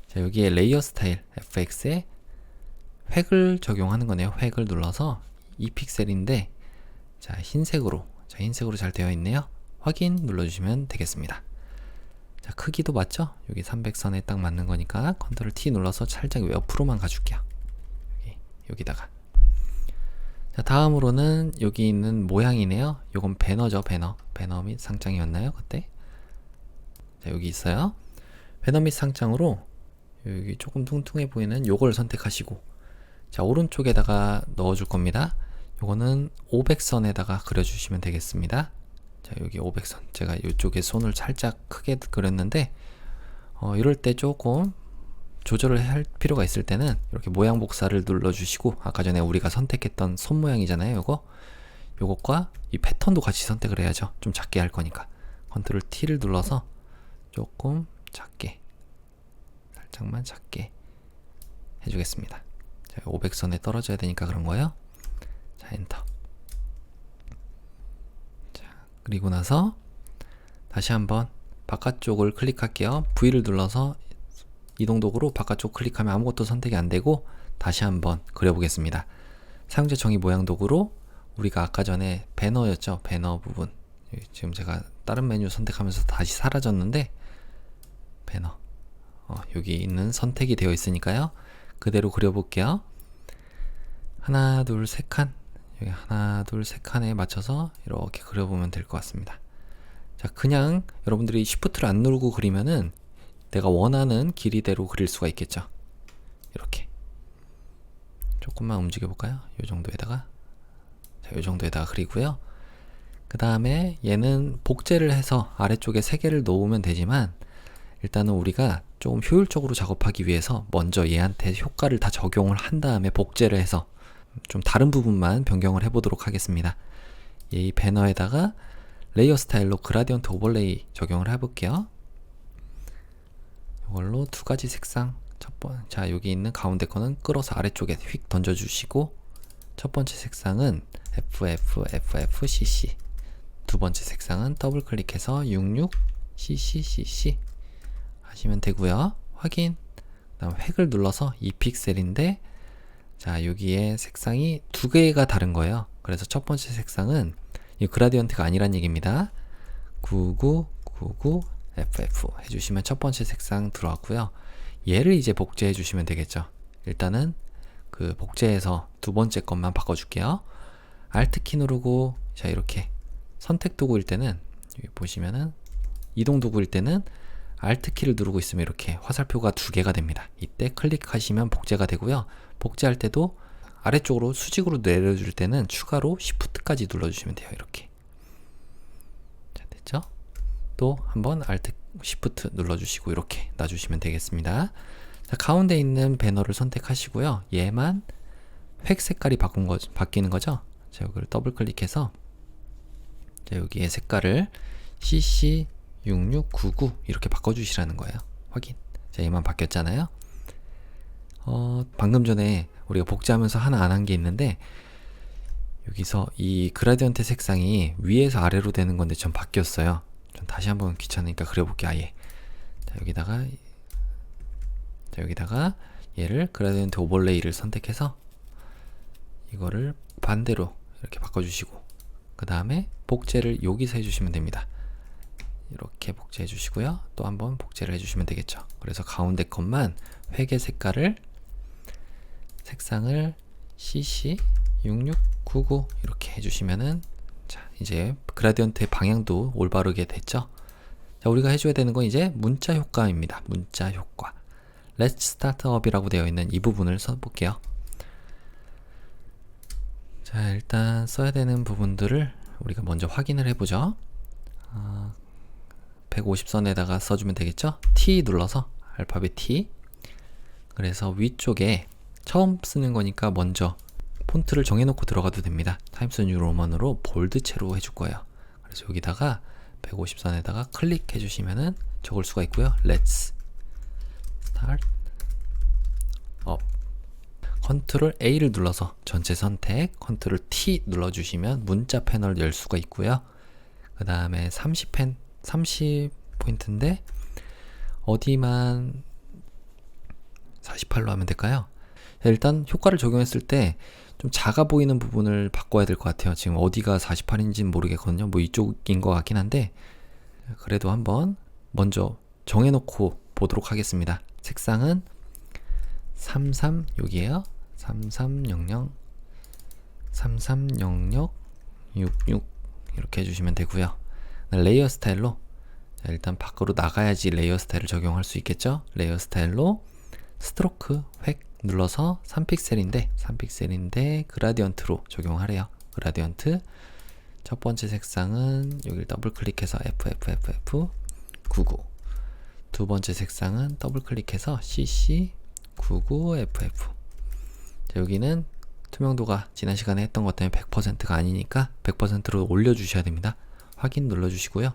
자, 여기에 레이어 스타일 FX에 획을 적용하는 거네요. 획을 눌러서 2픽셀인데 자, 흰색으로 잘 되어 있네요. 확인 눌러 주시면 되겠습니다. 자, 크기도 맞죠? 여기 300선에 딱 맞는 거니까 컨트롤 T 눌러서 살짝 옆으로만 가줄게요. 여기다가. 자, 다음으로는 여기 있는 모양이네요. 요건 배너죠, 배너 및 상장이었나요, 그때? 자, 여기 있어요. 배너 및 상장으로 여기 조금 퉁퉁해 보이는 요걸 선택하시고 자, 오른쪽에다가 넣어줄 겁니다. 요거는 500선에다가 그려주시면 되겠습니다. 자, 여기 500선. 제가 이쪽에 손을 살짝 크게 그렸는데 이럴 때 조금 조절을 할 필요가 있을 때는 이렇게 모양 복사를 눌러주시고 아까 전에 우리가 선택했던 손 모양이잖아요. 요것과 이 패턴도 같이 선택을 해야죠. 좀 작게 할 거니까. 컨트롤 T를 눌러서 조금 작게 살짝만 작게 해주겠습니다. 자, 500선에 떨어져야 되니까 그런 거예요. 자, 엔터. 자, 그리고 나서 다시 한번 바깥쪽을 클릭할게요. V를 눌러서 이동 도구로 바깥쪽 클릭하면 아무것도 선택이 안 되고 다시 한번 그려보겠습니다. 사용자 정의 모양 도구로 우리가 아까 전에 배너였죠. 배너 부분. 지금 제가 다른 메뉴 선택하면서 다시 사라졌는데 배너. 여기 있는 선택이 되어 있으니까요. 그대로 그려볼게요. 하나, 둘, 세 칸. 여기 하나, 둘, 세 칸에 맞춰서 이렇게 그려보면 될 것 같습니다. 자, 그냥 여러분들이 Shift를 안 누르고 그리면은 내가 원하는 길이대로 그릴 수가 있겠죠. 이렇게. 조금만 움직여 볼까요? 요 정도에다가. 자, 요 정도에다가 그리고요. 그 다음에 얘는 복제를 해서 아래쪽에 3개를 놓으면 되지만 일단은 우리가 조금 효율적으로 작업하기 위해서 먼저 얘한테 효과를 다 적용을 한 다음에 복제를 해서 좀 다른 부분만 변경을 해보도록 하겠습니다. 이 배너에다가 레이어 스타일로 그라디언트 오버레이 적용을 해볼게요. 이걸로 2가지 색상 자, 여기 있는 가운데 거는 끌어서 아래쪽에 휙 던져주시고 첫 번째 색상은 FFFFCC 두 번째 색상은 더블 클릭해서 66CCCC 하시면 되고요. 확인. 그다음 획을 눌러서 2픽셀인데 자, 여기에 색상이 2개가 다른 거예요. 그래서 첫 번째 색상은 이 그라디언트가 아니란 얘기입니다. 9999FF 해주시면 첫 번째 색상 들어왔고요. 얘를 이제 복제해 주시면 되겠죠. 일단은 그 복제해서 두 번째 것만 바꿔줄게요. Alt키 누르고 자, 이렇게 선택 도구일 때는 여기 보시면은 이동 도구일 때는 Alt키를 누르고 있으면 이렇게 화살표가 2개가 됩니다. 이때 클릭하시면 복제가 되고요. 복제할 때도 아래쪽으로 수직으로 내려줄 때는 추가로 Shift까지 눌러주시면 돼요. 이렇게. 자, 됐죠? 또 한번 Alt Shift 눌러주시고 이렇게 놔주시면 되겠습니다. 자, 가운데 있는 배너를 선택하시고요. 얘만 획 색깔이 바뀌는 거죠? 자, 여기를 더블 클릭해서 자, 여기에 색깔을 CC6699 이렇게 바꿔주시라는 거예요. 확인. 자, 얘만 바뀌었잖아요. 방금 전에 우리가 복제하면서 하나 안 한 게 있는데 여기서 이 그라디언트 색상이 위에서 아래로 되는 건데 전 바뀌었어요. 전 다시 한번 귀찮으니까 그려볼게요. 아예. 자, 여기다가 얘를 그라디언트 오버레이를 선택해서 이거를 반대로 이렇게 바꿔주시고 그 다음에 복제를 여기서 해주시면 됩니다. 이렇게 복제해 주시고요. 또 한번 복제를 해주시면 되겠죠. 그래서 가운데 것만 획의 색깔을 색상을 CC6699 이렇게 해주시면은 자, 이제 그라디언트의 방향도 올바르게 됐죠. 자, 우리가 해줘야 되는 건 이제 문자 효과입니다. 문자 효과. Let's start up이라고 되어 있는 이 부분을 써볼게요. 자, 일단 써야 되는 부분들을 우리가 먼저 확인을 해보죠. 150선에다가 써주면 되겠죠? T 눌러서 알파벳 T. 그래서 위쪽에 처음 쓰는 거니까 먼저 폰트를 정해놓고 들어가도 됩니다. 타임스 뉴 로만으로 볼드체로 해줄 거예요. 그래서 여기다가 150선에다가 클릭해 주시면은 적을 수가 있고요. Let's start up. 컨트롤 A를 눌러서 전체 선택, 컨트롤 T 눌러주시면 문자 패널 열 수가 있고요. 그 다음에 30포인트인데 어디만 48로 하면 될까요? 일단 효과를 적용했을 때 좀 작아 보이는 부분을 바꿔야 될 것 같아요. 지금 어디가 48인지는 모르겠거든요. 뭐 이쪽인 것 같긴 한데 그래도 한번 먼저 정해놓고 보도록 하겠습니다. 색상은 33 여기에요. 3300 66 이렇게 해주시면 되고요. 레이어 스타일로 일단 밖으로 나가야지 레이어 스타일을 적용할 수 있겠죠. 레이어 스타일로 스트로크 획 눌러서 3픽셀인데 그라디언트로 적용하래요. 그라디언트 첫 번째 색상은 여기를 더블 클릭해서 FFFF99 두 번째 색상은 더블 클릭해서 CC99FF. 자, 여기는 투명도가 지난 시간에 했던 것 때문에 100%가 아니니까 100%로 올려주셔야 됩니다. 확인 눌러주시고요.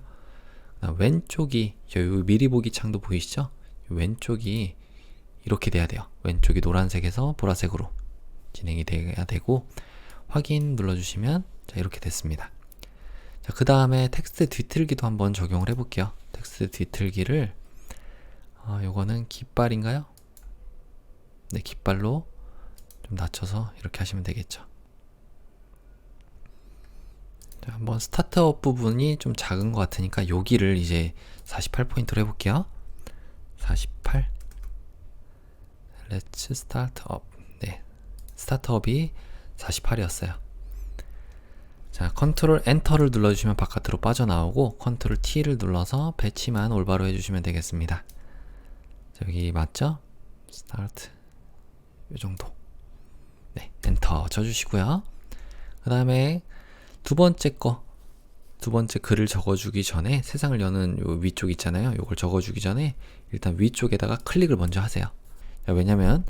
왼쪽이 여기 미리 보기 창도 보이시죠? 왼쪽이 이렇게 돼야 돼요. 왼쪽이 노란색에서 보라색으로 진행이 돼야 되고 확인 눌러주시면 자, 이렇게 됐습니다. 자, 그 다음에 텍스트 뒤틀기도 한번 적용을 해볼게요. 텍스트 뒤틀기를 요거는 깃발인가요? 네, 깃발로 좀 낮춰서 이렇게 하시면 되겠죠. 자, 한번 스타트업 부분이 좀 작은 것 같으니까 여기를 이제 48포인트로 해볼게요. 48 Let's start up. 네, 스타트업이 48이었어요. 자, 컨트롤 엔터를 눌러주시면 바깥으로 빠져나오고 컨트롤 T를 눌러서 배치만 올바로 해주시면 되겠습니다. 자, 여기 맞죠? 스타트 이 정도. 네, 엔터 쳐주시고요. 그 다음에 두 번째 글을 적어주기 전에 세상을 여는 요 위쪽 있잖아요. 요걸 적어주기 전에 일단 위쪽에다가 클릭을 먼저 하세요. 왜냐면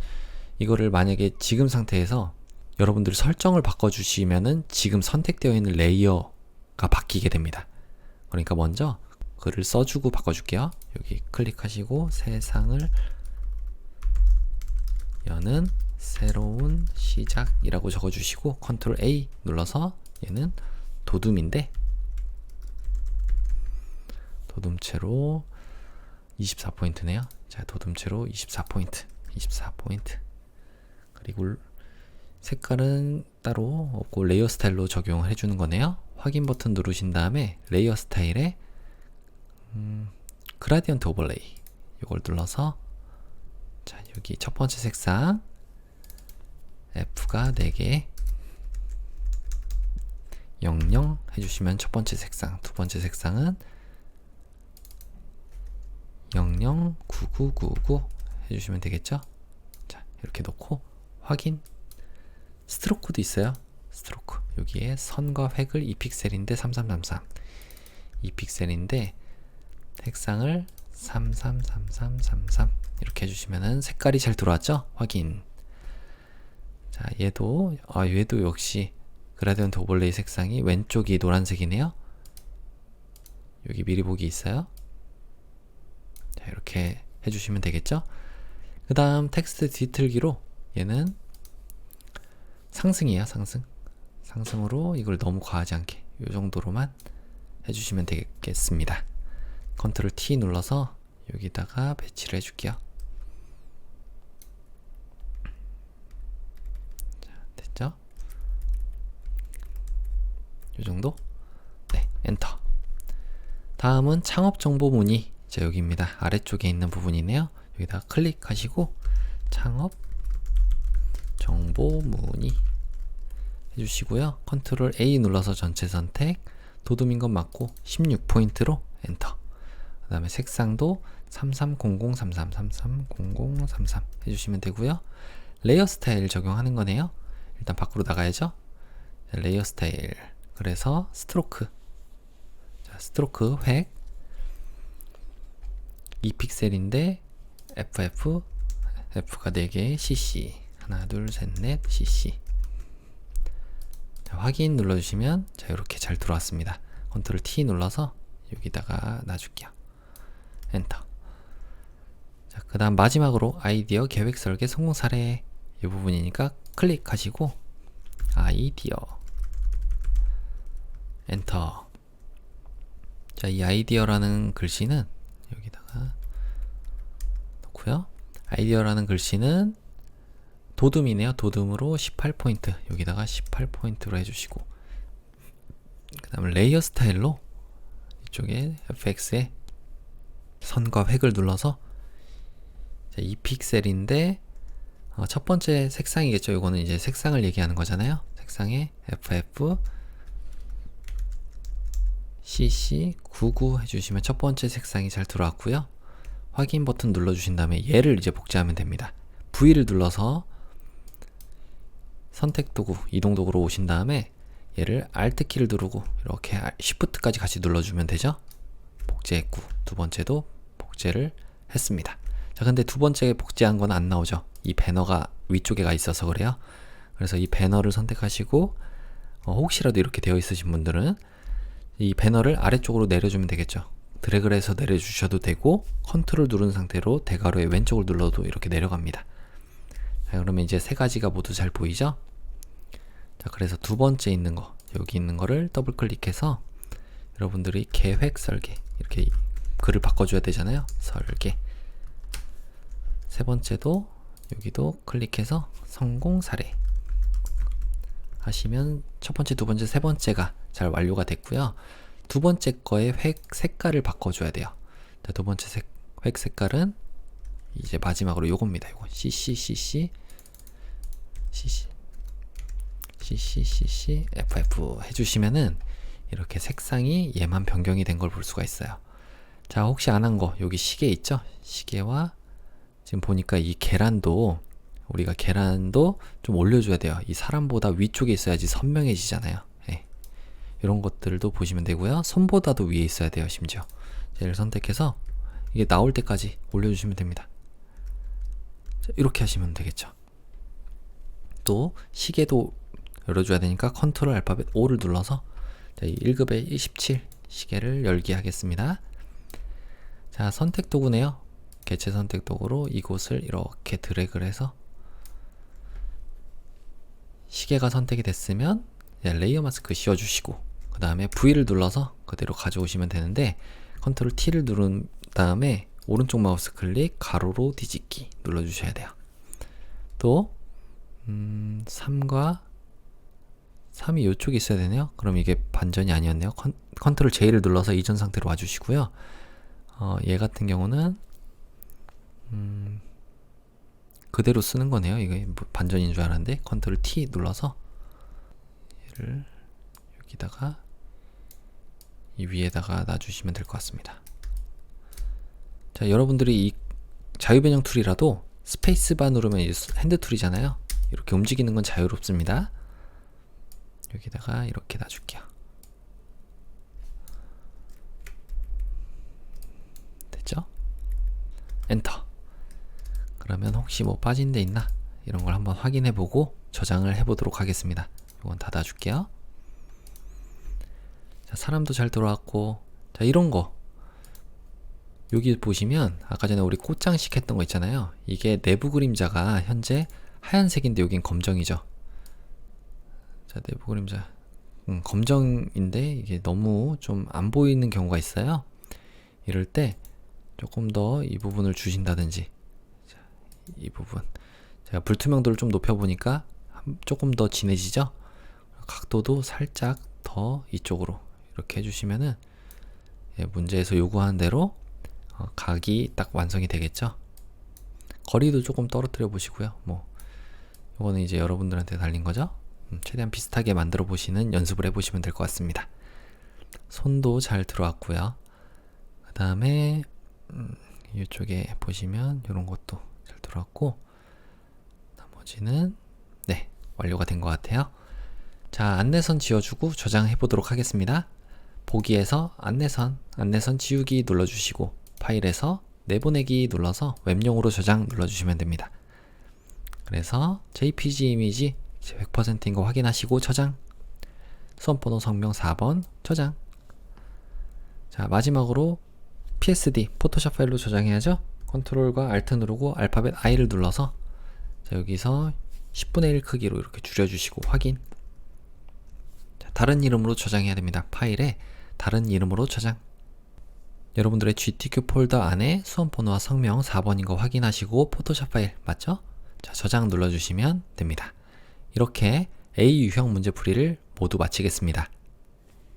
이거를 만약에 지금 상태에서 여러분들이 설정을 바꿔주시면은 지금 선택되어 있는 레이어가 바뀌게 됩니다. 그러니까 먼저 글을 써주고 바꿔줄게요. 여기 클릭하시고 세상을 여는 새로운 시작이라고 적어주시고 컨트롤 A 눌러서 얘는 도둠인데 도둠체로 24포인트네요. 자, 도둠체로 24포인트 그리고 색깔은 따로 없고 레이어 스타일로 적용을 해주는 거네요. 확인 버튼 누르신 다음에 레이어 스타일에 그라디언트 오버레이 이걸 눌러서 자, 여기 첫 번째 색상 F가 4개 00 해주시면 첫 번째 색상, 두 번째 색상은 009999 해주시면 되겠죠? 자, 이렇게 놓고 확인. 스트로크도 있어요. 스트로크 여기에 선과 획을 2픽셀인데 3333 2픽셀인데 색상을 333333 이렇게 해주시면은 색깔이 잘 들어왔죠? 확인. 자, 얘도 역시 그라디언트 오버레이 색상이 왼쪽이 노란색이네요. 여기 미리 보기 있어요. 자, 이렇게 해주시면 되겠죠? 그 다음 텍스트 뒤틀기로 얘는 상승이에요. 상승으로 이걸 너무 과하지 않게 이 정도로만 해주시면 되겠습니다. 컨트롤 T 눌러서 여기다가 배치를 해줄게요. 자, 됐죠? 이 정도? 네, 엔터. 다음은 창업 정보 문의. 자, 여기입니다. 아래쪽에 있는 부분이네요. 여기다가 클릭하시고 창업 정보 문의 해주시고요. 컨트롤 A 눌러서 전체 선택, 도둠인 건 맞고 16포인트로 엔터. 그 다음에 색상도 330033330033 해주시면 되고요. 레이어 스타일 적용하는 거네요. 일단 밖으로 나가야죠. 자, 레이어 스타일, 그래서 스트로크, 자, 스트로크 획 2픽셀인데 FF, F가 4개, CC 하나 둘 셋 넷 CC. 자, 확인 눌러주시면 자, 이렇게 잘 들어왔습니다. 컨트롤 T 눌러서 여기다가 놔줄게요. 엔터. 자, 그 다음 마지막으로 아이디어 계획 설계 성공 사례, 이 부분이니까 클릭하시고 아이디어 엔터. 자, 이 아이디어라는 글씨는 여기다가 놓고요. 아이디어라는 글씨는 도둠이네요. 도둠으로 18포인트, 여기다가 18포인트로 해주시고, 그 다음에 레이어 스타일로 이쪽에 FX에 선과 획을 눌러서 2픽셀인데 첫 번째 색상이겠죠. 이거는 이제 색상을 얘기하는 거잖아요. 색상에 FF CC 99 해주시면 첫 번째 색상이 잘 들어왔고요. 확인 버튼 눌러주신 다음에 얘를 이제 복제하면 됩니다. V를 눌러서 선택 도구, 이동 도구로 오신 다음에 얘를 Alt 키를 누르고 이렇게 Shift까지 같이 눌러주면 되죠. 복제했고, 두 번째도 복제를 했습니다. 자, 근데 두 번째 복제한 건 안 나오죠. 이 배너가 위쪽에 가 있어서 그래요. 그래서 이 배너를 선택하시고 혹시라도 이렇게 되어 있으신 분들은 이 배너를 아래쪽으로 내려주면 되겠죠. 드래그를 해서 내려주셔도 되고, 컨트롤 누른 상태로 대괄호의 왼쪽을 눌러도 이렇게 내려갑니다. 자, 그러면 이제 세 가지가 모두 잘 보이죠? 자, 그래서 두 번째 있는 거, 여기 있는 거를 더블 클릭해서 여러분들이 계획 설계, 이렇게 글을 바꿔줘야 되잖아요. 설계. 세 번째도 여기도 클릭해서 성공 사례 하시면 첫 번째, 두 번째, 세 번째가 잘 완료가 됐고요. 두 번째 거의 획 색깔을 바꿔줘야 돼요. 자, 두 번째 획 색깔은 이제 마지막으로 요겁니다. 요거 CC FF 해주시면은 이렇게 색상이 얘만 변경이 된 걸 볼 수가 있어요. 자, 혹시 안 한 거, 여기 시계 있죠? 시계와 지금 보니까 이 계란도, 우리가 계란도 좀 올려줘야 돼요. 이 사람보다 위쪽에 있어야지 선명해지잖아요. 예. 이런 것들도 보시면 되고요. 손보다도 위에 있어야 돼요. 심지어 얘를 선택해서 이게 나올 때까지 올려주시면 됩니다. 자, 이렇게 하시면 되겠죠. 또 시계도 열어줘야 되니까 컨트롤 알파벳 O를 눌러서 자, 1급의 27 시계를 열게 하겠습니다. 자, 선택 도구네요. 개체 선택 도구로 이곳을 이렇게 드래그를 해서 시계가 선택이 됐으면 레이어 마스크 씌워주시고, 그 다음에 V를 눌러서 그대로 가져오시면 되는데, 컨트롤 T를 누른 다음에 오른쪽 마우스 클릭 가로로 뒤집기 눌러주셔야 돼요. 또 3과 3이 이쪽에 있어야 되네요. 그럼 이게 반전이 아니었네요. 컨트롤 J를 눌러서 이전 상태로 와주시고요. 얘 같은 경우는 그대로 쓰는 거네요. 이게 뭐 반전인 줄 알았는데 컨트롤 T 눌러서 얘를 여기다가 이 위에다가 놔주시면 될 것 같습니다. 자, 여러분들이 이 자유변형 툴이라도 스페이스바 누르면 핸드 툴이잖아요. 이렇게 움직이는 건 자유롭습니다. 여기다가 이렇게 놔줄게요. 됐죠? 엔터. 그러면 혹시 뭐 빠진 데 있나? 이런 걸 한번 확인해 보고 저장을 해 보도록 하겠습니다. 이건 닫아 줄게요. 자, 사람도 잘 들어왔고, 자, 이런 거 여기 보시면 아까 전에 우리 꽃장식 했던 거 있잖아요. 이게 내부 그림자가 현재 하얀색인데 여긴 검정이죠. 자, 내부 그림자 검정인데 이게 너무 좀 안 보이는 경우가 있어요. 이럴 때 조금 더 이 부분을 주신다든지, 자, 이 부분 제가 불투명도를 좀 높여보니까 조금 더 진해지죠. 각도도 살짝 더 이쪽으로 이렇게 해주시면은 문제에서 요구하는 대로 각이 딱 완성이 되겠죠. 거리도 조금 떨어뜨려 보시고요. 뭐 요거는 이제 여러분들한테 달린 거죠. 최대한 비슷하게 만들어 보시는 연습을 해보시면 될 것 같습니다. 손도 잘 들어왔고요. 그 다음에 이쪽에 보시면 이런 것도 잘 들어왔고, 나머지는 네, 완료가 된 것 같아요. 자, 안내선 지워주고 저장해 보도록 하겠습니다. 보기에서 안내선 지우기 눌러주시고, 파일에서 내보내기 눌러서 웹용으로 저장 눌러주시면 됩니다. 그래서 JPG 이미지 100%인 거 확인하시고 저장, 수험번호 성명 4번 저장. 자, 마지막으로 PSD 포토샵 파일로 저장해야죠. 컨트롤과 알트 누르고 알파벳 I를 눌러서, 자, 여기서 10분의 1 크기로 이렇게 줄여주시고 확인. 자, 다른 이름으로 저장해야 됩니다. 파일에 다른 이름으로 저장. 여러분들의 GTQ 폴더 안에 수험번호와 성명 4번인 거 확인하시고 포토샵 파일 맞죠? 자, 저장 눌러주시면 됩니다. 이렇게 A 유형 문제풀이를 모두 마치겠습니다.